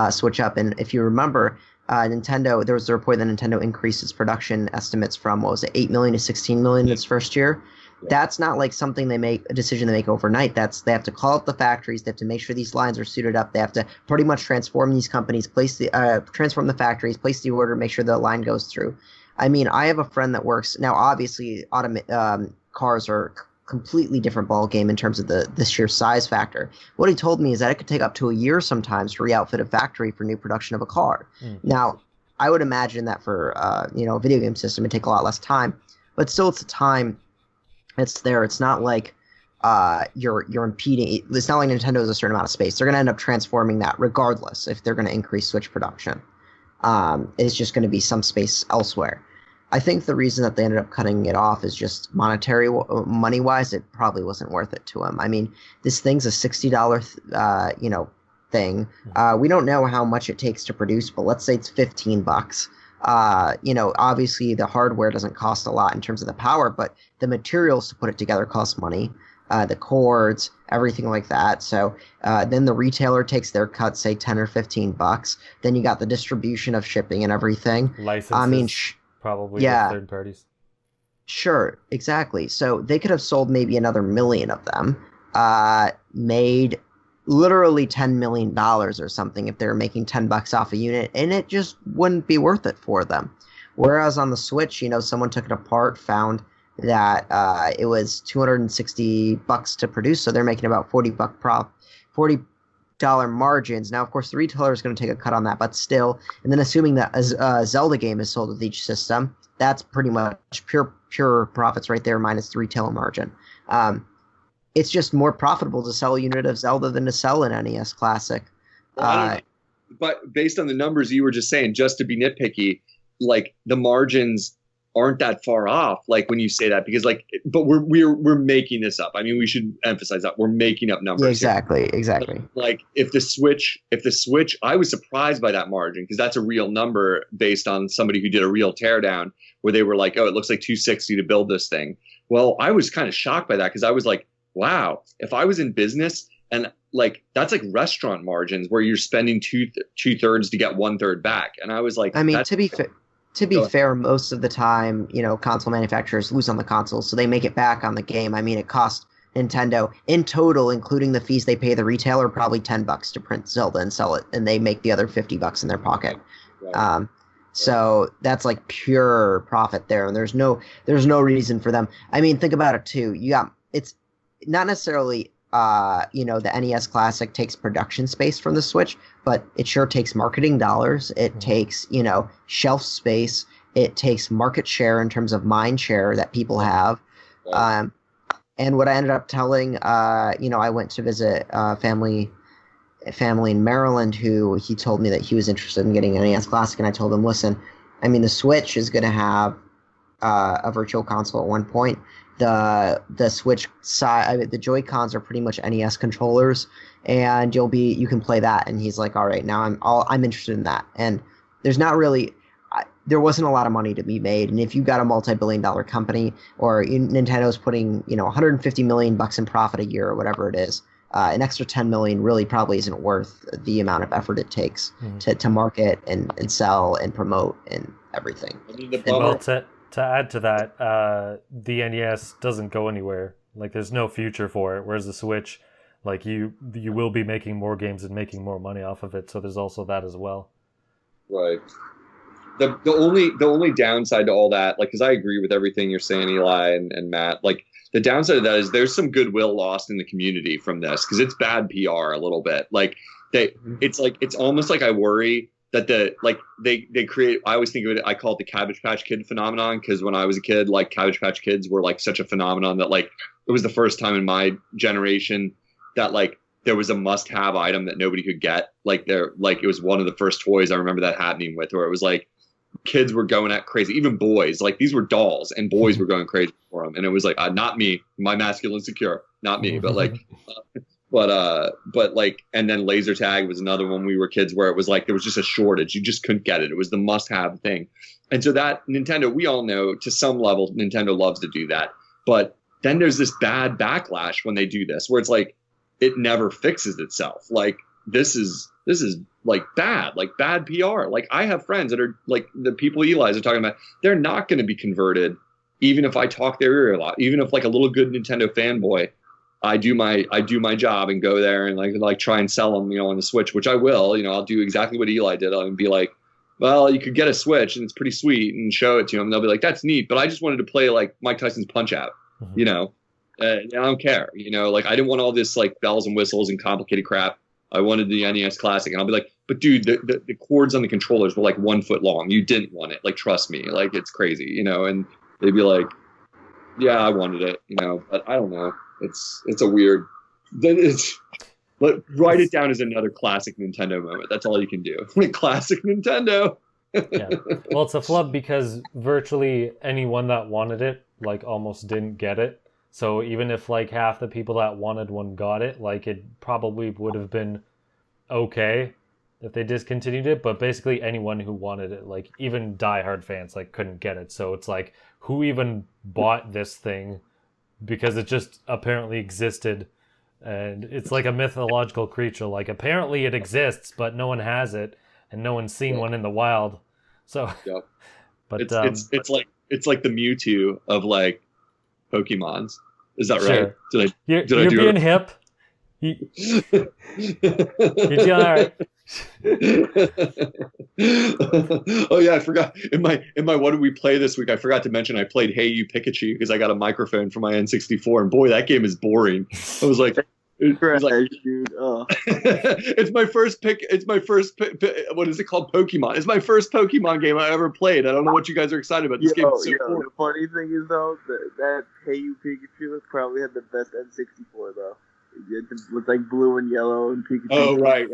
switch up. And if you remember, Nintendo, there was a report that Nintendo increased its production estimates from, 8 million to 16 million its first year. That's not like something a decision they make overnight. They have to call up the factories. They have to make sure these lines are suited up. They have to pretty much transform these companies, transform the factories, place the order, make sure the line goes through. I mean, I have a friend that works now. Obviously, cars are completely different ball game in terms of the sheer size factor. What he told me is that it could take up to a year sometimes to re-outfit a factory for new production of a car. Now, I would imagine that for a video game system, it'd take a lot less time, but still, it's a time. It's there. It's not like you're impeding. It's not like Nintendo has a certain amount of space. They're going to end up transforming that regardless if they're going to increase Switch production. It's just going to be some space elsewhere. I think the reason that they ended up cutting it off is just money-wise. It probably wasn't worth it to them. I mean, this thing's a $60, thing. We don't know how much it takes to produce, but let's say it's $15. Obviously the hardware doesn't cost a lot in terms of the power, but the materials to put it together cost money. The cords, everything like that. So then the retailer takes their cut, say $10 or $15. Then you got the distribution of shipping and everything. Licenses. I mean, probably with third parties. Sure, exactly. So they could have sold maybe another million of them, made literally $10 million or something if they were making $10 off a unit, and it just wouldn't be worth it for them. Whereas on the Switch, someone took it apart, found that it was $260 to produce, so they're making about $40 margins. Now, of course, the retailer is going to take a cut on that, but still, and then assuming that a Zelda game is sold with each system, that's pretty much pure profits right there minus the retailer margin. It's just more profitable to sell a unit of Zelda than to sell an NES Classic. But based on the numbers you were just saying, just to be nitpicky, like the margins aren't that far off. Like when you say that, because like, but we're making this up. I mean, we should emphasize that we're making up numbers. Yeah, exactly. But, like if the Switch, I was surprised by that margin because that's a real number based on somebody who did a real teardown where they were like, oh, it looks like 260 to build this thing. Well, I was kind of shocked by that because I was like, wow, if I was in business and like that's like restaurant margins where you're spending two-thirds to get 1/3 back. And I was like, I mean, to be fair, most of the time, console manufacturers lose on the consoles, so they make it back on the game. I mean, it cost Nintendo in total, including the fees they pay the retailer, probably $10 to print Zelda and sell it, and they make the other $50 in their pocket. Right. So that's like pure profit there, and there's no reason for them. I mean, think about it too. It's not necessarily the NES Classic takes production space from the Switch, but it sure takes marketing dollars. It takes, shelf space. It takes market share in terms of mind share that people have. And what I ended up telling, I went to visit a family in Maryland who he told me that he was interested in getting an NES Classic, and I told him, listen, I mean, the Switch is going to have a virtual console at one point. The Switch side, the Joy-Cons are pretty much NES controllers, and you can play that. And he's like, all right, now I'm interested in that. And there wasn't a lot of money to be made. And if you've got a multi-billion-dollar company, or Nintendo's putting $150 million in profit a year or whatever it is, an extra $10 million really probably isn't worth the amount of effort it takes to market and sell and promote and everything. Well, to add to that, the NES doesn't go anywhere. Like, there's no future for it. Whereas the Switch, like, you will be making more games and making more money off of it. So there's also that as well. Right. The only downside to all that, like, because I agree with everything you're saying, Eli and Matt. Like, the downside of that is there's some goodwill lost in the community from this because it's bad PR a little bit. Like, it's almost like I worry that they create. I always think of it. I call it the Cabbage Patch Kid phenomenon because when I was a kid, like Cabbage Patch Kids were like such a phenomenon that like it was the first time in my generation that like there was a must-have item that nobody could get. Like it was one of the first toys I remember that happening with, where it was like kids were going at crazy, even boys. Like these were dolls, and boys were going crazy for them. And it was like not me, my masculine secure, not me, but like. But like, and then laser tag was another one when we were kids where it was like there was just a shortage. You just couldn't get it. It was the must-have thing. And so that Nintendo, we all know to some level, Nintendo loves to do that. But then there's this bad backlash when they do this, where it's like it never fixes itself. Like this is like bad PR. Like I have friends that are like the people Eli's are talking about. They're not going to be converted, even if I talk their ear a lot. Even if like a little good Nintendo fanboy. I do my job and go there and like try and sell them, on the Switch, which I will. I'll do exactly what Eli did. I'll be like, well, you could get a Switch and it's pretty sweet, and show it to them. They'll be like, that's neat, but I just wanted to play like Mike Tyson's Punch Out. I don't care. Like I didn't want all this like bells and whistles and complicated crap. I wanted the NES Classic, and I'll be like, but dude, the cords on the controllers were like 1 foot long. You didn't want it. Like trust me, like it's crazy, And they'd be like, yeah, I wanted it, but I don't know. It's a weird. But write it down as another classic Nintendo moment. That's all you can do. Classic Nintendo. Yeah. Well, it's a flub because virtually anyone that wanted it, like, almost didn't get it. So even if like half the people that wanted one got it, like it probably would have been okay if they discontinued it. But basically anyone who wanted it, like even diehard fans, like couldn't get it. So it's like, who even bought this thing? Because it just apparently existed, and it's like a mythological creature. Like apparently it exists, but no one has it, and no one's seen one in the wild. So, but it's like the Mewtwo of like Pokemons. Is that sure. Right? You're being hip. You're doing all right. Oh yeah, I forgot. In my what did we play this week? I forgot to mention I played Hey You Pikachu because I got a microphone for my N64, and boy, that game is boring. I was like, dude. Oh. It's my first pick. It's my first. What is it called? Pokemon. It's my first Pokemon game I ever played. I don't know what you guys are excited about. This game is so cool. The funny thing is though that Hey You Pikachu probably had the best N64 though. It looked like blue and yellow and Pikachu. Oh right.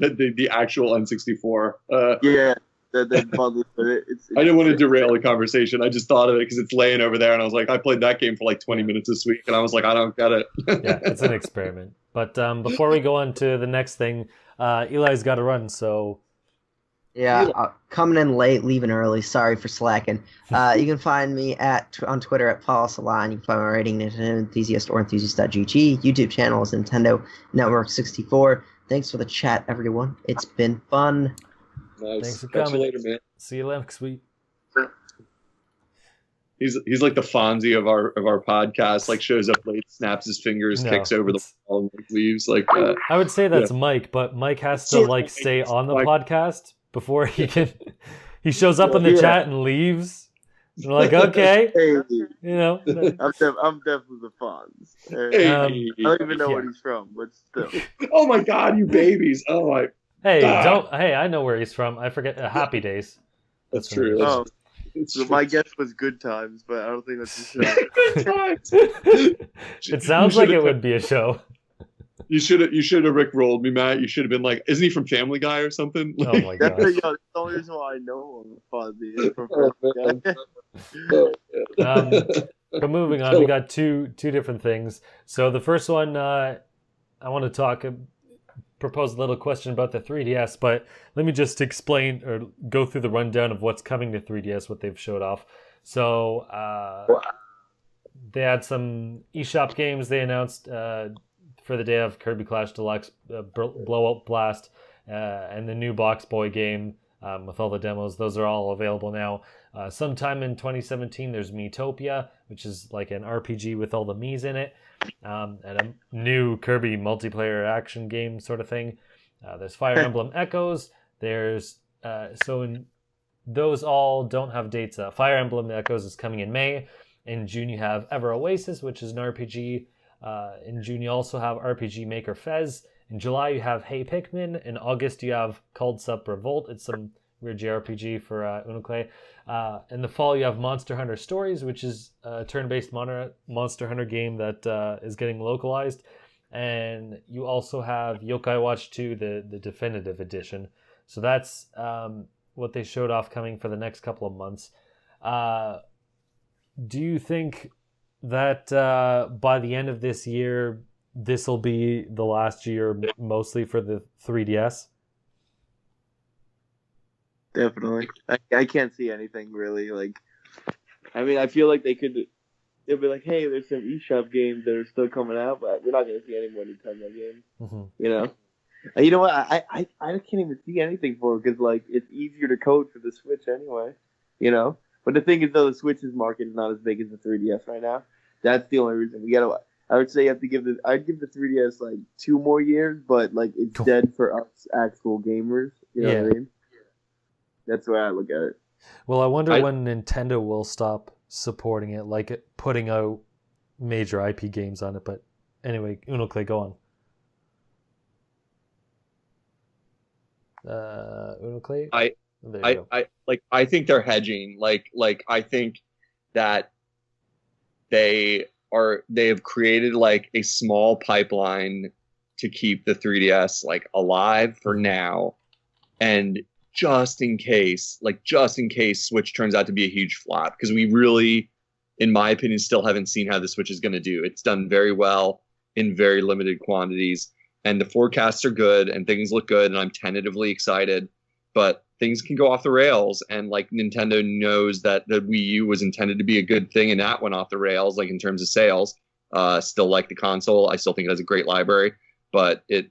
The actual N64. Yeah. that bundles with it. I didn't want to derail the conversation. I just thought of it because it's laying over there, and I was like, I played that game for like 20 minutes this week, and I was like, I don't get it. Yeah, it's an experiment. But before we go on to the next thing, Eli's got to run, so... Yeah, coming in late, leaving early. Sorry for slacking. You can find me on Twitter at PaulSalon. You can find my rating Nintendo Enthusiast or Enthusiast.gg. YouTube channel is Nintendo Network 64. Thanks for the chat, everyone. It's been fun. Nice. Thanks for Catch coming. you later, man. See you next week. He's like the Fonzie of our podcast. Like shows up late, snaps his fingers, kicks over the wall, and like, leaves. Like I would say that's Mike, but Mike has to like stay on the podcast before he can. He shows up in the chat and leaves. And we're like, okay, you know. I'm definitely the Fonz. Hey. I don't even know where he's from, but still. Oh my God, you babies! Oh my. Hey, I know where he's from. I forget. Happy Days. That's true. So my guess was Good Times, but I don't think that's the show. It sounds like it would be a show. You should have rickrolled me, Matt. You should have been like, isn't he from Family Guy or something? Oh my God. That's the only reason why I know him. Fonzie from Family Guy. But moving on, we got two different things. So the first one, I want to propose a little question about the 3DS, but let me just explain or go through the rundown of what's coming to 3DS, what they've showed off. So they had some eShop games they announced for the day of Kirby Clash Deluxe, Blowout Blast, and the new Box Boy game with all the demos. Those are all available now. Sometime in 2017, there's Miitopia, which is like an RPG with all the Miis in it, and a new Kirby multiplayer action game sort of thing. There's Fire Emblem Echoes. There's those all don't have dates. Fire Emblem Echoes is coming in May. In June, you have Ever Oasis, which is an RPG. In June, you also have RPG Maker Fez. In July, you have Hey Pikmin. In August, you have Called Sup Revolt. It's some weird JRPG for Unoclay. In the fall, you have Monster Hunter Stories, which is a turn-based Monster Hunter game that is getting localized. And you also have Yokai Watch 2, the definitive edition. So that's what they showed off coming for the next couple of months. Do you think that by the end of this year, this will be the last year mostly for the 3DS? Definitely. I can't see anything really. Like, I mean, I feel like they'll be like, hey, there's some eShop games that are still coming out, but we're not going to see any more Nintendo games. Mm-hmm. You know? And you know what? I can't even see anything for it because, like, it's easier to code for the Switch anyway. You know? But the thing is, though, the Switch's market is not as big as the 3DS right now. That's the only reason. I would say you have to I'd give the 3DS, like, 2 more years, but, like, it's dead for us actual gamers. You know what I mean? That's the way I look at it. Well, I wonder when Nintendo will stop supporting it, like putting out major IP games on it. But anyway, Unoclay, go on. Unoclay? I think they're hedging. Like I think that they have created like a small pipeline to keep the 3DS like alive for now, and just in case Switch turns out to be a huge flop, because we really, in my opinion, still haven't seen how the Switch is going to do. It's done very well in very limited quantities, and the forecasts are good and things look good, and I'm tentatively excited, but things can go off the rails, and like Nintendo knows that the Wii U was intended to be a good thing, and that went off the rails, like in terms of sales. Still like the console. I still think it has a great library, but it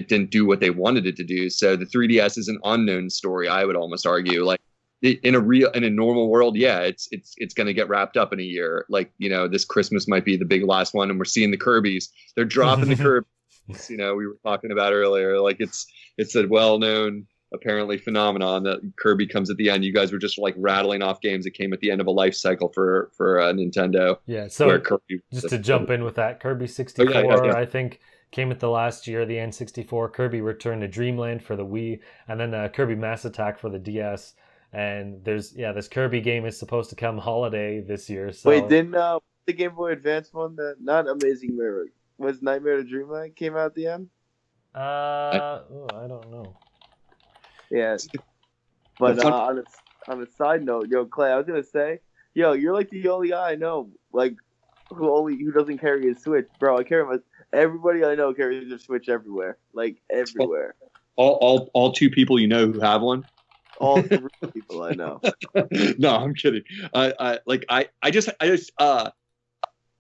didn't do what they wanted it to do. So the 3DS is an unknown story, I would almost argue. Like in a normal world, yeah, it's going to get wrapped up in a year. Like, you know, this Christmas might be the big last one, and we're seeing the Kirby's. They're dropping the Kirby's. You know, we were talking about earlier. Like it's a well-known apparently phenomenon that Kirby comes at the end. You guys were just like rattling off games that came at the end of a life cycle for Nintendo. Yeah. So just to jump in with that, Kirby 64, I think, came at the last year, the N64. Kirby Return to Dreamland for the Wii, and then Kirby Mass Attack for the DS. And this Kirby game is supposed to come holiday this year. So. Wait, didn't the Game Boy Advance one, that not Amazing Mirror, was Nightmare to Dreamland came out at the end? I don't know. Yeah. But on a side note, yo, Clay, I was gonna say, yo, you're like the only guy I know, like, who doesn't carry a Switch, bro. I carry my everybody I know carries their Switch everywhere, like everywhere. All two people you know who have one. All three people I know. No, I'm kidding. I just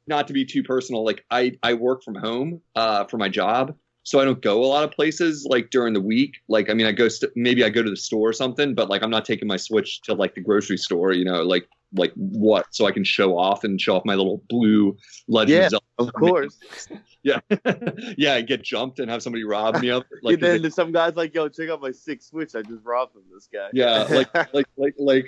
not to be too personal. Like I work from home for my job, so I don't go a lot of places like during the week. Like, I mean, maybe I go to the store or something, but like I'm not taking my Switch to like the grocery store, you know, like what, so I can show off my little blue Legend of Zelda. Of course. Yeah. Yeah, get jumped and have somebody rob me up. Like, then there's some guys like, yo, check out my 6 Switch. I just robbed from this guy. Yeah,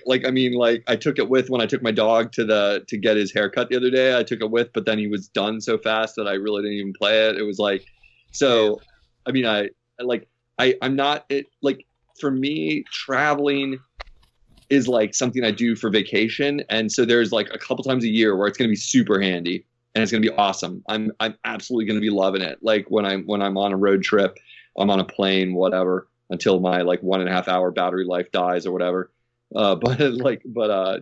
like I mean, like I took it with when I took my dog to get his haircut the other day. I took it with, but then he was done so fast that I really didn't even play it. It was like, so, I mean, I'm not it like, for me, traveling is like something I do for vacation, and so there's like a couple times a year where it's going to be super handy and it's going to be awesome. I'm absolutely going to be loving it. Like when I'm on a road trip, I'm on a plane, whatever, until my like 1.5 hour battery life dies or whatever. But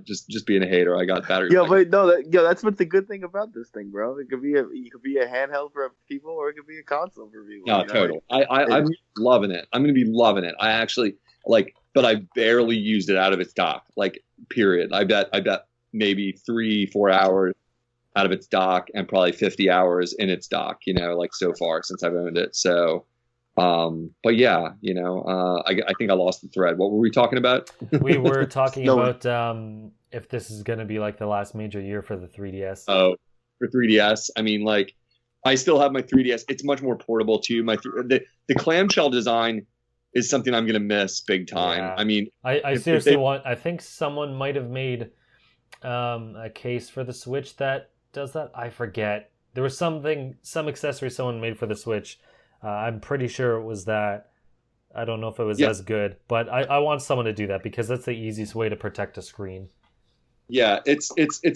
just being a hater, I got battery. Yo, but no, that's what's the good thing about this thing, bro. It could be a handheld for people, or it could be a console for people. No, total. I'm loving it. I'm going to be loving it. I actually but I barely used it out of its dock. Like, period. I bet maybe 3-4 hours out of its dock, and probably 50 hours in its dock, you know, like so far since I've owned it. So, but yeah, you know, I think I lost the thread. What were we talking about? We were talking about if this is going to be like the last major year for the 3DS. Oh, for 3DS. I mean, like, I still have my 3DS. It's much more portable too. The clamshell design is something I'm going to miss big time. Yeah. I mean, I seriously I think someone might have made a case for the Switch that does that. I forget. There was some accessory someone made for the Switch. I'm pretty sure it was that. I don't know if it was as good, but I want someone to do that, because that's the easiest way to protect a screen. Yeah, it's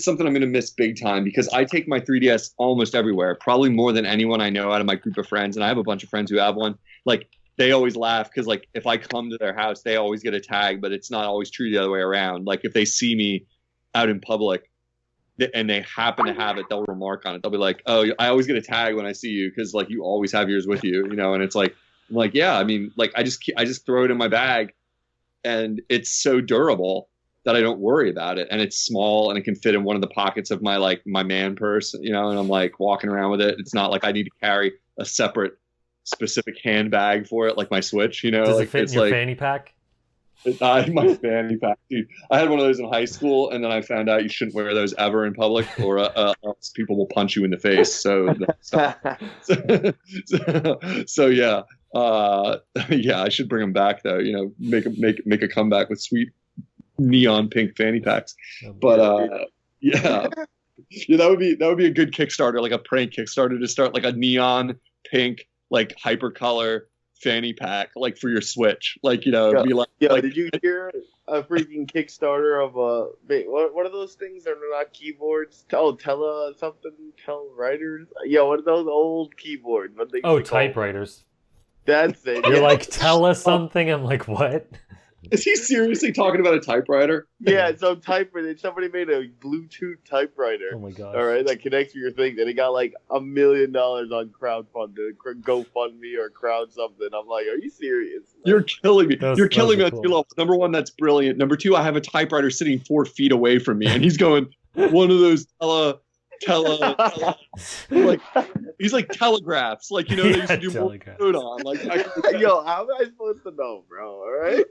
something I'm going to miss big time, because I take my 3DS almost everywhere, probably more than anyone I know out of my group of friends, and I have a bunch of friends who have one. Like, they always laugh because, like, if I come to their house, they always get a tag, but it's not always true the other way around. Like, if they see me out in public and they happen to have it, they'll remark on it. They'll be like, "Oh, I always get a tag when I see you because, like, you always have yours with you," you know. And it's like, I'm like, yeah, I mean, like, I just throw it in my bag, and it's so durable that I don't worry about it, and it's small and it can fit in one of the pockets of my man purse, you know. And I'm like walking around with it. It's not like I need to carry a separate specific handbag for it, like my Switch, you know. Does like, it fit in your fanny pack? My fanny pack, dude. I had one of those in high school, and then I found out you shouldn't wear those ever in public, or else people will punch you in the face. So yeah, yeah. I should bring them back though. You know, make a comeback with sweet neon pink fanny packs. But yeah, that would be a good Kickstarter, like a prank Kickstarter, to start like a neon pink, like hypercolor fanny pack, like for your Switch, like, you know. Be like, did you hear a freaking Kickstarter of what are those things that are not keyboards? Telewriters? Yeah, what are those old keyboards? What typewriters. That's it. You're like, tell us something. I'm like, what? Is he seriously talking about a typewriter? Yeah, so typewriter. Somebody made a Bluetooth typewriter. Oh my god! All right, that connects to your thing. And it got like $1 million on crowdfunding, GoFundMe or crowd something. I'm like, are you serious? You're killing me. You're killing me on 2 levels. Number one, that's brilliant. Number two, I have a typewriter sitting 4 feet away from me, and he's going one of those like, he's like telegraphs, like, you know, they used to do more code on. Like, yo, how am I supposed to know, bro? All right.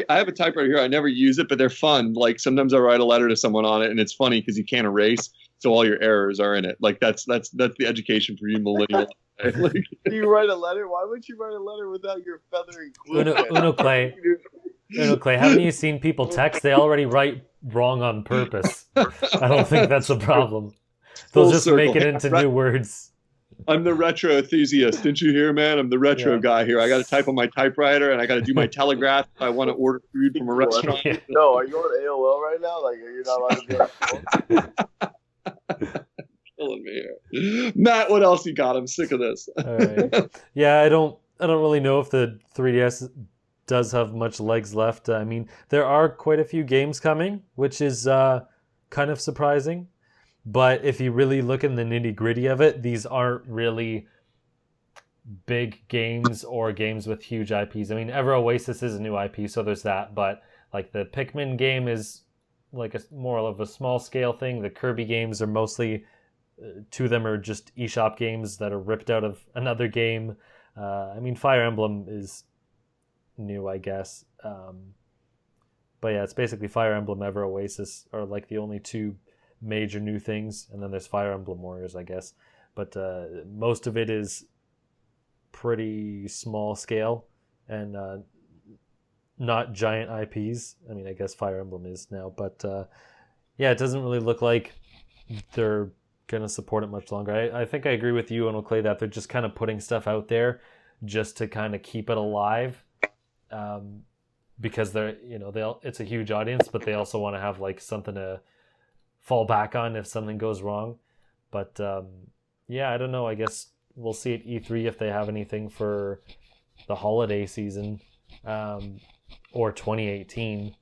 I have a typewriter here. I never use it, but they're fun. Like, sometimes I write a letter to someone on it, and it's funny because you can't erase, so all your errors are in it. Like, that's the education for you millennials. Do you write a letter? Why would you write a letter without your feathering quill? Unoclay, haven't you seen people text? They already write wrong on purpose. I don't think that's a problem. They'll just make it into new words. I'm the retro enthusiast. Didn't you hear, man? I'm the retro guy here. I got to type on my typewriter, and I got to do my telegraph if I want to order food from a restaurant. No, are you on AOL right now? Like, are you not allowed to be on Killing me here. Matt, what else you got? I'm sick of this. All right. Yeah, I don't really know if the 3DS does have much legs left. I mean, there are quite a few games coming, which is kind of surprising. But if you really look in the nitty-gritty of it, these aren't really big games or games with huge IPs. I mean, Ever Oasis is a new IP, so there's that. But like the Pikmin game is like a more of a small scale thing. The Kirby games are mostly, two of them are just eShop games that are ripped out of another game. I mean, Fire Emblem is new, I guess. But yeah, it's basically Fire Emblem, Ever Oasis are like the only two major new things, and then there's Fire Emblem Warriors, I guess. But most of it is pretty small scale and not giant IPs. I mean, I guess Fire Emblem is now, but yeah, it doesn't really look like they're gonna support it much longer. I think I agree with you, Unoclay, that they're just kind of putting stuff out there just to kind of keep it alive, because they're, you know, it's a huge audience, but they also want to have like something to fall back on if something goes wrong. But yeah, I don't know. I guess we'll see at E3 if they have anything for the holiday season, or 2018.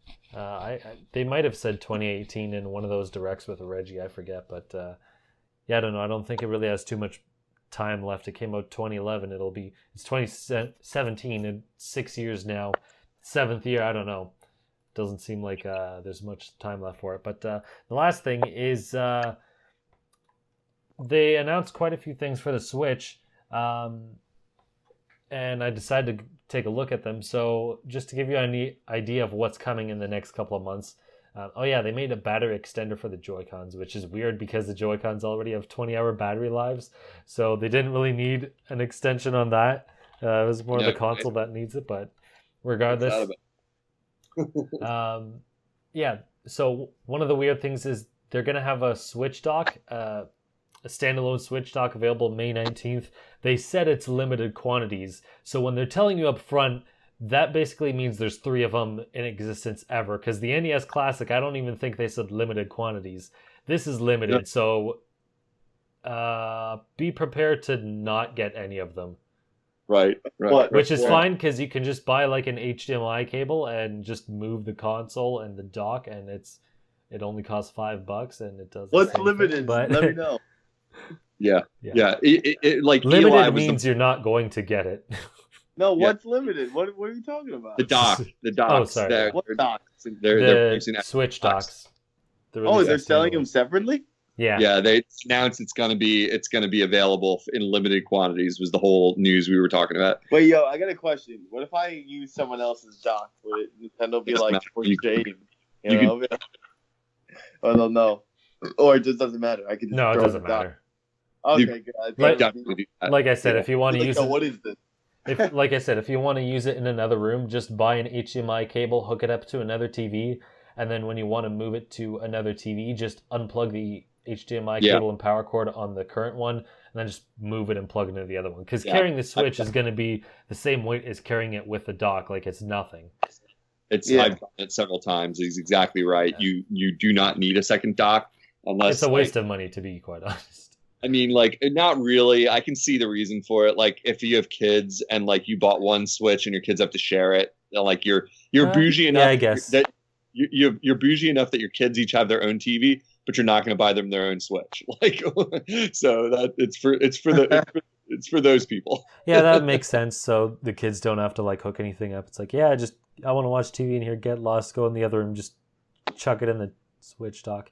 They might have said 2018 in one of those directs with Reggie, I forget. But yeah, I don't know. I don't think it really has too much time left. It came out 2011. It's 2017 in 6 years now. 7th year, I don't know. Doesn't seem like there's much time left for it. But the last thing is they announced quite a few things for the Switch, and I decided to take a look at them. So just to give you an idea of what's coming in the next couple of months. Oh yeah, they made a battery extender for the Joy-Cons, which is weird because the Joy-Cons already have 20-hour battery lives. So they didn't really need an extension on that. It was more the console that needs it, but regardless. Yeah, so one of the weird things is they're going to have a Switch dock, a standalone Switch dock available May 19th. They said it's limited quantities. So when they're telling you up front, that basically means there's 3 of them in existence ever. Because the NES Classic, I don't even think they said limited quantities. This is limited, yeah. So be prepared to not get any of them. Right. Which is fine, because you can just buy like an HDMI cable and just move the console and the dock, and it only costs $5 and it does. What's limited? But let me know. Yeah. It like limited Eli means you're not going to get it. No, what's limited? What are you talking about? The docks. Oh, sorry. What docks? They're Switch docks. They're selling them separately? Yeah, they announced it's gonna be available in limited quantities. Was the whole news we were talking about. Wait, yo, I got a question. What if I use someone else's dock? Would Nintendo be like, for shame? You know? I don't know. Or it just doesn't matter. I can just it doesn't matter. Okay, good. Like I said, if you want to use it, what is this? If you want to use it in another room, just buy an HDMI cable, hook it up to another TV, and then when you want to move it to another TV, just unplug the HDMI cable and power cord on the current one, and then just move it and plug it into the other one. Because carrying the Switch is going to be the same weight as carrying it with the dock. Like, it's nothing. I've done it several times. He's exactly right. Yeah. You do not need a second dock unless it's a waste of money, to be quite honest. I mean, like, not really. I can see the reason for it. Like, if you have kids and like you bought one Switch and your kids have to share it, like you're bougie enough. Yeah, I guess that you're bougie enough that your kids each have their own TV, but you're not going to buy them their own Switch. Like, so that it's for those people. Yeah, that makes sense. So the kids don't have to like hook anything up. It's like, I want to watch TV in here, get lost, go in the other room, just chuck it in the Switch dock.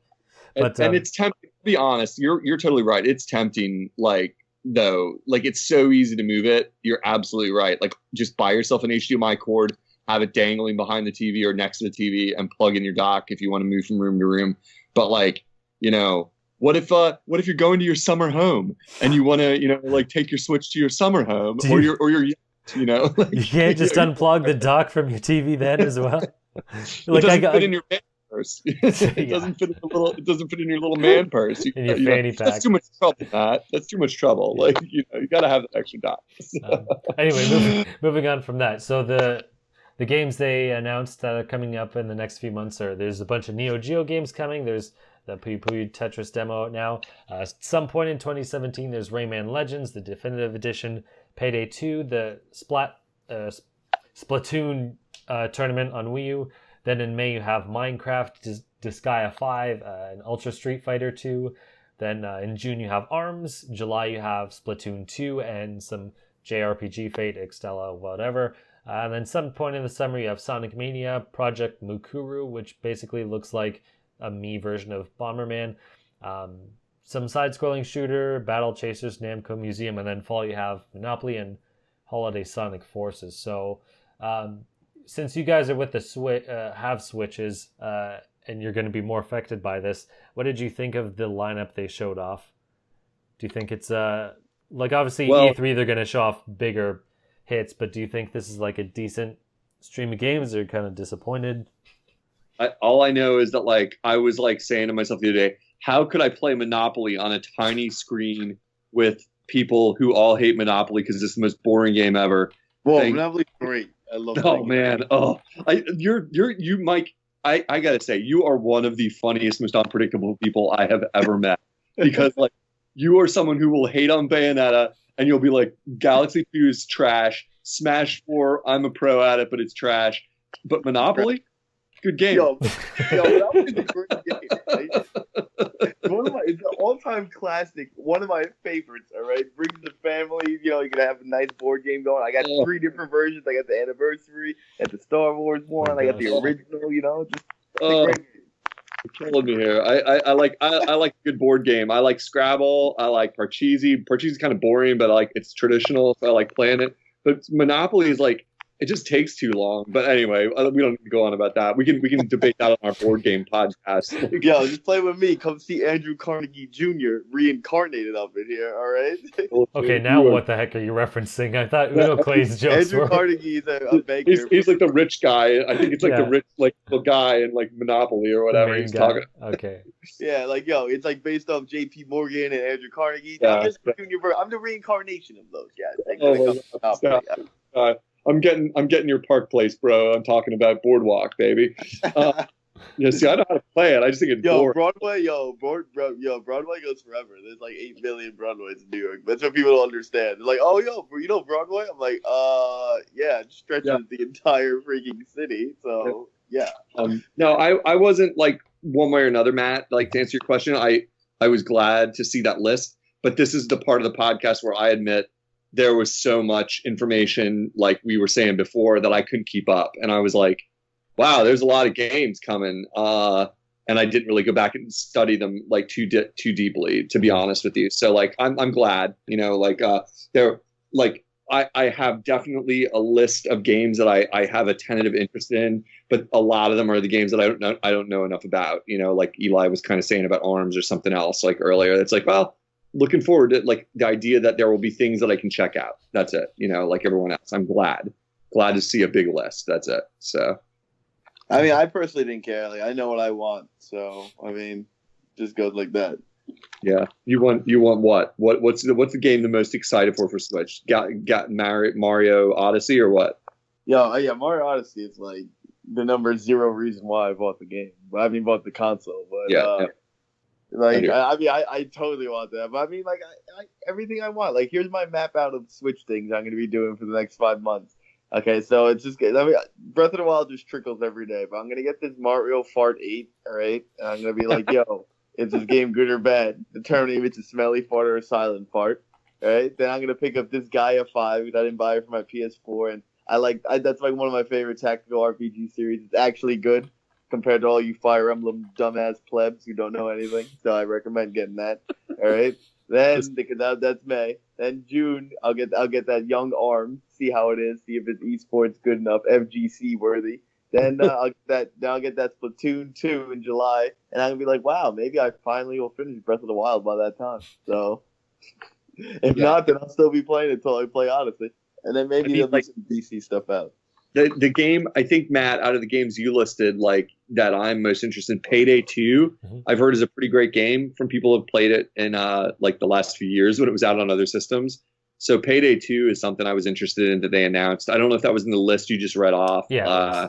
But and it's tempting. To be honest, you're totally right. It's tempting. Like, though, like, it's so easy to move it. You're absolutely right. Like, just buy yourself an HDMI cord, have it dangling behind the TV or next to the TV, and plug in your dock if you want to move from room to room. But like, what if you're going to your summer home and you want to, like, take your Switch to your summer home or your like, you can't just unplug the dock from your TV then as well. Like, it doesn't fit in your man purse. It doesn't fit in your little man purse. In your fanny pack. That's too much trouble, Matt. That's too much trouble. Like, you got to have the extra dock. Anyway, moving on from that. So the games they announced that are coming up in the next few months there's a bunch of Neo Geo games coming. There's the Puyo Puyo Tetris demo out now. At some point in 2017, there's Rayman Legends, the definitive edition, Payday 2, the Splatoon tournament on Wii U. Then in May, you have Minecraft, Disgaea 5, and Ultra Street Fighter 2. Then in June, you have ARMS. July, you have Splatoon 2 and some JRPG Fate, Extella, whatever. And then some point in the summer, you have Sonic Mania, Project Mukuru, which basically looks like a Mii version of Bomberman. Some side-scrolling shooter, Battle Chasers, Namco Museum, and then fall, you have Monopoly and Holiday Sonic Forces. So since you guys are with the have Switches, and you're going to be more affected by this, what did you think of the lineup they showed off? Do you think it's like obviously E3 they're going to show off bigger hits, but do you think this is like a decent stream of games, or kind of disappointed? All I know is that like I was like saying to myself the other day, how could I play Monopoly on a tiny screen with people who all hate Monopoly because it's the most boring game ever? Well, Monopoly's great. I love it. Oh man, Mike. I gotta say, you are one of the funniest, most unpredictable people I have ever met. Because like you are someone who will hate on Bayonetta, and you'll be like, Galaxy 2 is trash. Smash 4, I'm a pro at it, but it's trash. But Monopoly, good game. Monopoly's a great game. Right? It's an all-time classic. One of my favorites. All right, brings the family. You're gonna have a nice board game going. I got 3 different versions. I got the anniversary, I got the Star Wars one. I got the original. Just great game. You're killing me here. I like a good board game. I like Scrabble. I like Parcheesi. Parcheesi's kind of boring, but like it's traditional, so I like playing it. But Monopoly is like, it just takes too long. But anyway, we don't need to go on about that. We can debate that on our board game podcast. Yo, just play with me. Come see Andrew Carnegie Jr. reincarnated up in here. All right. Okay, now what the heck are you referencing? I thought Unoclay's jokes Andrew were... Carnegie's a banker. He's like the rich guy. I think it's like the rich like the guy in like Monopoly or whatever he's talking about. Okay. Yeah, like it's like based off J.P. Morgan and Andrew Carnegie. Yeah. I'm the reincarnation of those guys. I'm getting your Park Place, bro. I'm talking about Boardwalk, baby. See, I know how to play it. I just think it's boring. Broadway, Broadway goes forever. There's like 8 million Broadways in New York. That's what people don't understand. They're like, oh, you know Broadway? I'm like, yeah, it stretches the entire freaking city. So yeah. No, I wasn't like one way or another, Matt. Like to answer your question, I was glad to see that list, but this is the part of the podcast where I admit there was so much information, like we were saying before, that I couldn't keep up. And I was like, wow, there's a lot of games coming. And I didn't really go back and study them like too deeply, to be honest with you. So like, I'm glad, I have definitely a list of games that I have a tentative interest in, but a lot of them are the games that I don't know enough about, like Eli was kind of saying about ARMS or something else like earlier. It's like, well, looking forward to like the idea that there will be things that I can check out. That's it. Like everyone else. I'm glad to see a big list. That's it. So, I mean, I personally didn't care. Like, I know what I want. So, I mean, just goes like that. Yeah. You want what? What's the game the most excited for Switch? Got Mario Odyssey or what? Yeah, Mario Odyssey is like the number 0 reason why I bought the game. I haven't even bought the console, but Like, I totally want that. But I mean, like, I everything I want. Like, here's my map out of Switch things I'm going to be doing for the next 5 months. Okay, so it's just good. I mean, Breath of the Wild just trickles every day. But I'm going to get this Mario Fart 8, all right? And I'm going to be like, yo, is this game good or bad? Determining if it's a smelly fart or a silent fart, all right? Then I'm going to pick up this Gaia 5 because I didn't buy it for my PS4. And that's like one of my favorite tactical RPG series. It's actually good compared to all you Fire Emblem dumbass plebs who don't know anything. So I recommend getting that. All right. Then because that's May. Then June, I'll get that Young Arms. See how it is. See if it's esports good enough, FGC worthy. Then I'll get that Splatoon 2 in July, and I'm gonna be like, wow, maybe I finally will finish Breath of the Wild by that time. So if not, then I'll still be playing it until I play Odyssey, and then maybe they'll do some DC stuff out. The game, I think, Matt, out of the games you listed, like that I'm most interested in, Payday 2, I've heard is a pretty great game from people who have played it in like the last few years when it was out on other systems. So Payday 2 is something I was interested in that they announced. I don't know if that was in the list you just read off. Yeah.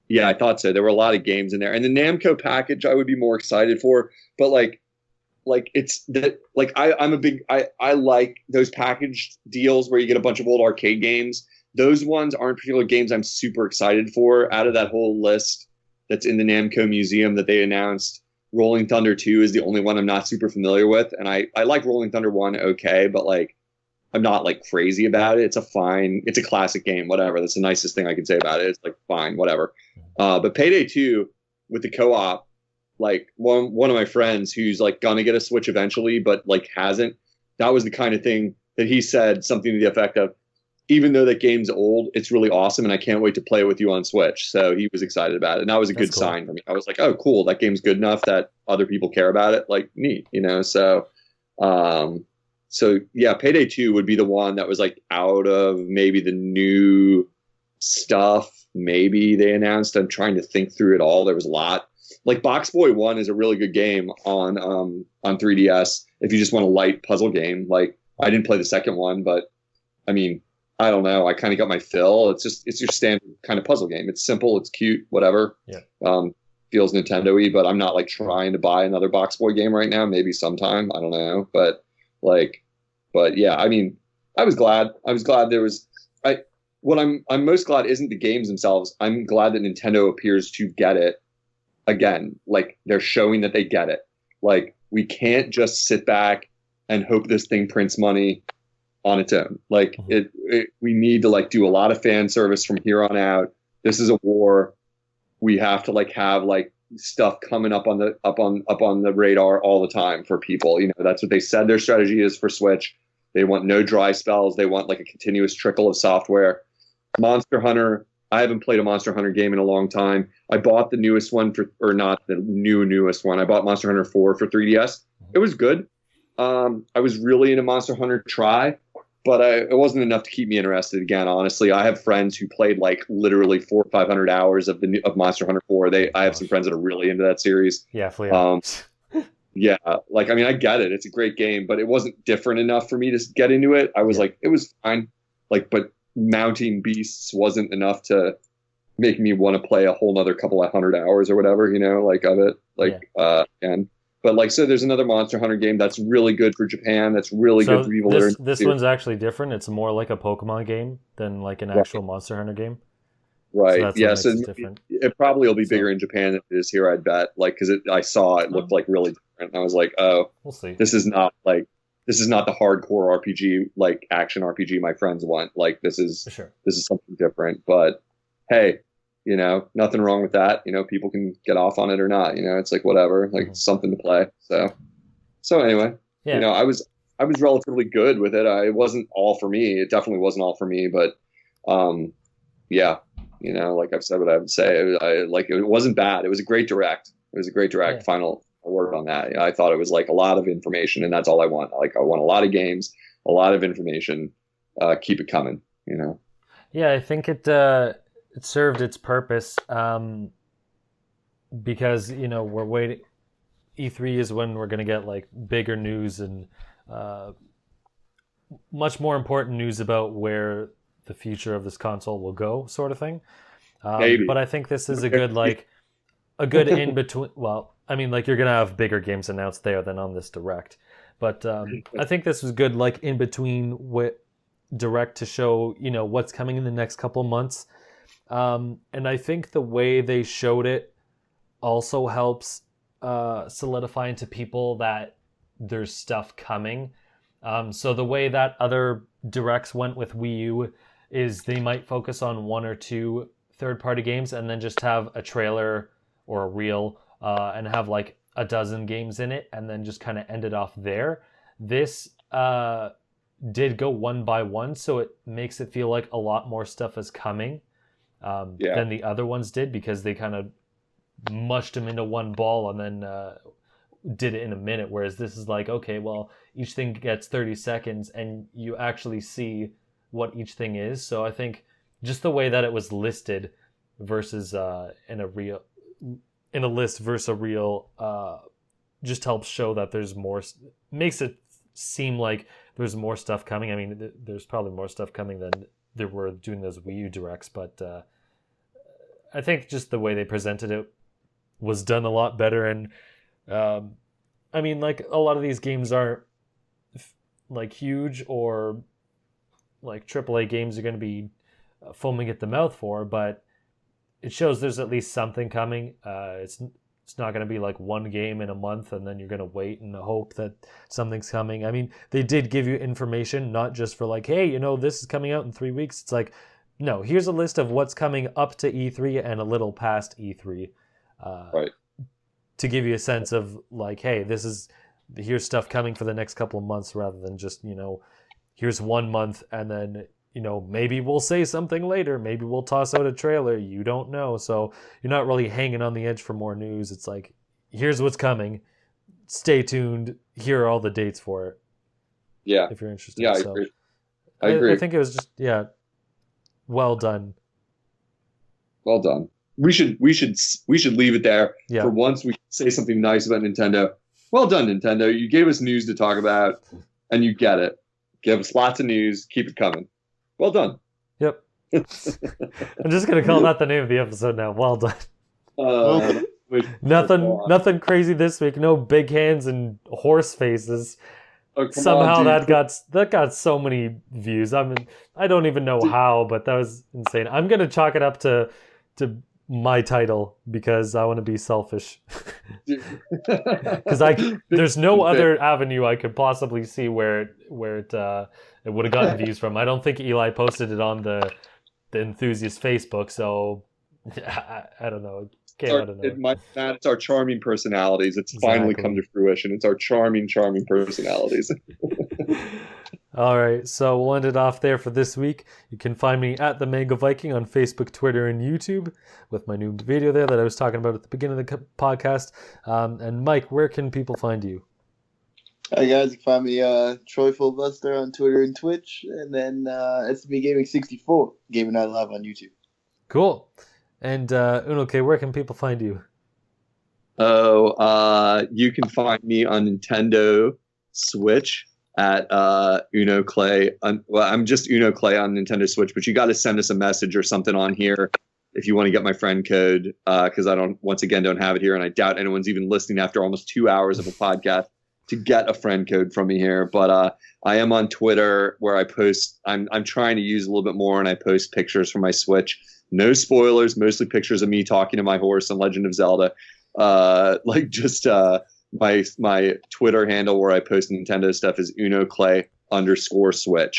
Yeah, I thought so. There were a lot of games in there. And the Namco package I would be more excited for. But like it's that, like I like those packaged deals where you get a bunch of old arcade games those ones aren't particular games I'm super excited for. Out of that whole list that's in the Namco Museum that they announced, Rolling Thunder 2 is the only one I'm not super familiar with. And I like Rolling Thunder 1 okay, but like I'm not like crazy about it. It's a classic game, whatever. That's the nicest thing I can say about it. It's like fine, whatever. But Payday 2 with the co-op, like one of my friends who's like gonna get a Switch eventually, but like hasn't, that was the kind of thing that he said something to the effect of, even though that game's old, it's really awesome, and I can't wait to play it with you on Switch. So he was excited about it, and that was a good sign for me. I was like, oh, cool, that game's good enough that other people care about it. Like, neat, you know? So yeah, Payday 2 would be the one that was like out of maybe the new stuff maybe they announced. I'm trying to think through it all. There was a lot. Like Box Boy 1 is a really good game on 3DS if you just want a light puzzle game. Like, I didn't play the second one, but I mean, I don't know. I kind of got my fill. It's your standard kind of puzzle game. It's simple. It's cute. Whatever. Yeah. Feels Nintendo-y, but I'm not like trying to buy another Box Boy game right now. Maybe sometime. I don't know. But yeah. I mean, I was glad there was. What I'm most glad isn't the games themselves. I'm glad that Nintendo appears to get it again. Like, they're showing that they get it. Like, we can't just sit back and hope this thing prints money on its own. Like, we need to like do a lot of fan service from here on out. This is a war. We have to like have like stuff coming up on the radar all the time for people. You know, that's what they said their strategy is for Switch. They want no dry spells. They want like a continuous trickle of software. Monster Hunter, I haven't played a Monster Hunter game in a long time. I bought the newest one or not the newest one. I bought Monster Hunter 4 for 3DS. It was good. I was really into Monster Hunter Try, but it wasn't enough to keep me interested again, honestly. I have friends who played like literally 400 or 500 hours of Monster Hunter 4. I have some friends that are really into that series. Yeah, Flea. Yeah, like, I mean, I get it. It's a great game, but it wasn't different enough for me to get into it. I was like, it was fine. Like, but mounting beasts wasn't enough to make me want to play a whole nother couple of 100 hours or whatever, you know, like of it. Like, but like, so there's another Monster Hunter game that's really good for Japan. That's really good for people. This one's actually different. It's more like a Pokemon game than like an actual Monster Hunter game. Right. So different. It probably will be bigger in Japan than it is here, I bet. Like, because I saw it looked like really different. And I was like, oh, we'll see. This is not the hardcore RPG, like action RPG my friends want. Like, this is something different. But hey, you know, nothing wrong with that. You know, people can get off on it or not. You know, it's like whatever. Like, it's something to play. So anyway, you know, I was relatively good with it. It wasn't all for me. It definitely wasn't all for me. But yeah, you know, like I've said what I would say. It wasn't bad. It was a great direct. Final word on that. You know, I thought it was like a lot of information, and that's all I want. Like, I want a lot of games, a lot of information. Keep it coming. You know. Yeah, I think it served its purpose, because, you know, we're waiting. E3 is when we're going to get like bigger news and much more important news about where the future of this console will go, sort of thing. But I think this is a good in between. Well, I mean, like, you're going to have bigger games announced there than on this direct. But I think this was good, like, in between direct to show, you know, what's coming in the next couple months. And I think the way they showed it also helps solidify into people that there's stuff coming. So the way that other directs went with Wii U is they might focus on one or two third-party games and then just have a trailer or a reel and have like a dozen games in it and then just kind of end it off there. This did go one by one, so it makes it feel like a lot more stuff is coming than the other ones did, because they kind of mushed them into one ball and then did it in a minute, whereas this is like, okay, well, each thing gets 30 seconds and you actually see what each thing is. So I think just the way that it was listed versus in a list versus a reel just helps show that there's more, makes it seem like there's more stuff coming. I mean, there's probably more stuff coming than there were doing those Wii U directs, but I think just the way they presented it was done a lot better. And I mean, like, a lot of these games are like huge, or like AAA games are going to be foaming at the mouth for, but it shows there's at least something coming. It's not going to be like one game in a month and then you're going to wait and hope that something's coming. I mean, they did give you information, not just for like, hey, this is coming out in 3 weeks. It's like, no, here's a list of what's coming up to E3 and a little past E3. Right. To give you a sense of like, hey, here's stuff coming for the next couple of months rather than just, here's 1 month and then, maybe we'll say something later. Maybe we'll toss out a trailer. You don't know. So you're not really hanging on the edge for more news. It's like, here's what's coming. Stay tuned. Here are all the dates for it. Yeah. If you're interested. Yeah, I agree. I think it was just, well done. Well done. We should leave it there. Yeah. For once we say something nice about Nintendo. Well done, Nintendo. You gave us news to talk about and you get it. Give us lots of news. Keep it coming. Well done. Yep. I'm just going to call that the name of the episode now. Well done. Nothing crazy this week. No big hands and horse faces. Oh, somehow that got so many views. I mean, I don't even know how, but that was insane. I'm going to chalk it up to my title because I want to be selfish. Because there's no other avenue I could possibly see where it would have gotten views from. I don't think Eli posted it on the enthusiast Facebook, so I don't know. It's our charming personalities. It's finally come to fruition. It's our charming personalities. All right, so we'll end it off there for this week. You can find me at the Mango Viking on Facebook, Twitter, and YouTube with my new video there that I was talking about at the beginning of the podcast. And Mike, where can people find you? Hi guys, you can find me Troy Fullbuster on Twitter and Twitch, and then SB Gaming 64 Gaming Night Live on YouTube. Cool. And Unoclay, where can people find you? You can find me on Nintendo Switch at Unoclay. I'm just Unoclay on Nintendo Switch, but you got to send us a message or something on here if you want to get my friend code, because I don't have it here, and I doubt anyone's even listening after almost 2 hours of a podcast to get a friend code from me here. But I am on Twitter where I post. I'm trying to use a little bit more, and I post pictures from my Switch. No spoilers, mostly pictures of me talking to my horse in Legend of Zelda. My Twitter handle where I post Nintendo stuff is Unoclay_Switch.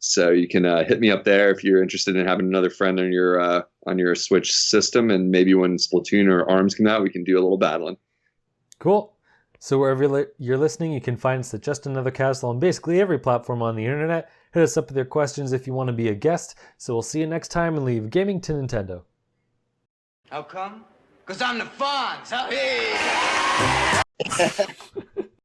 So you can hit me up there if you're interested in having another friend on your Switch system, and maybe when Splatoon or ARMS come out, we can do a little battling. Cool. So wherever you're listening, you can find us at Just Another Castle on basically every platform on the internet. Hit us up with your questions if you want to be a guest. So we'll see you next time and leave gaming to Nintendo. How come? 'Cause I'm the Fonz, huh? Hey!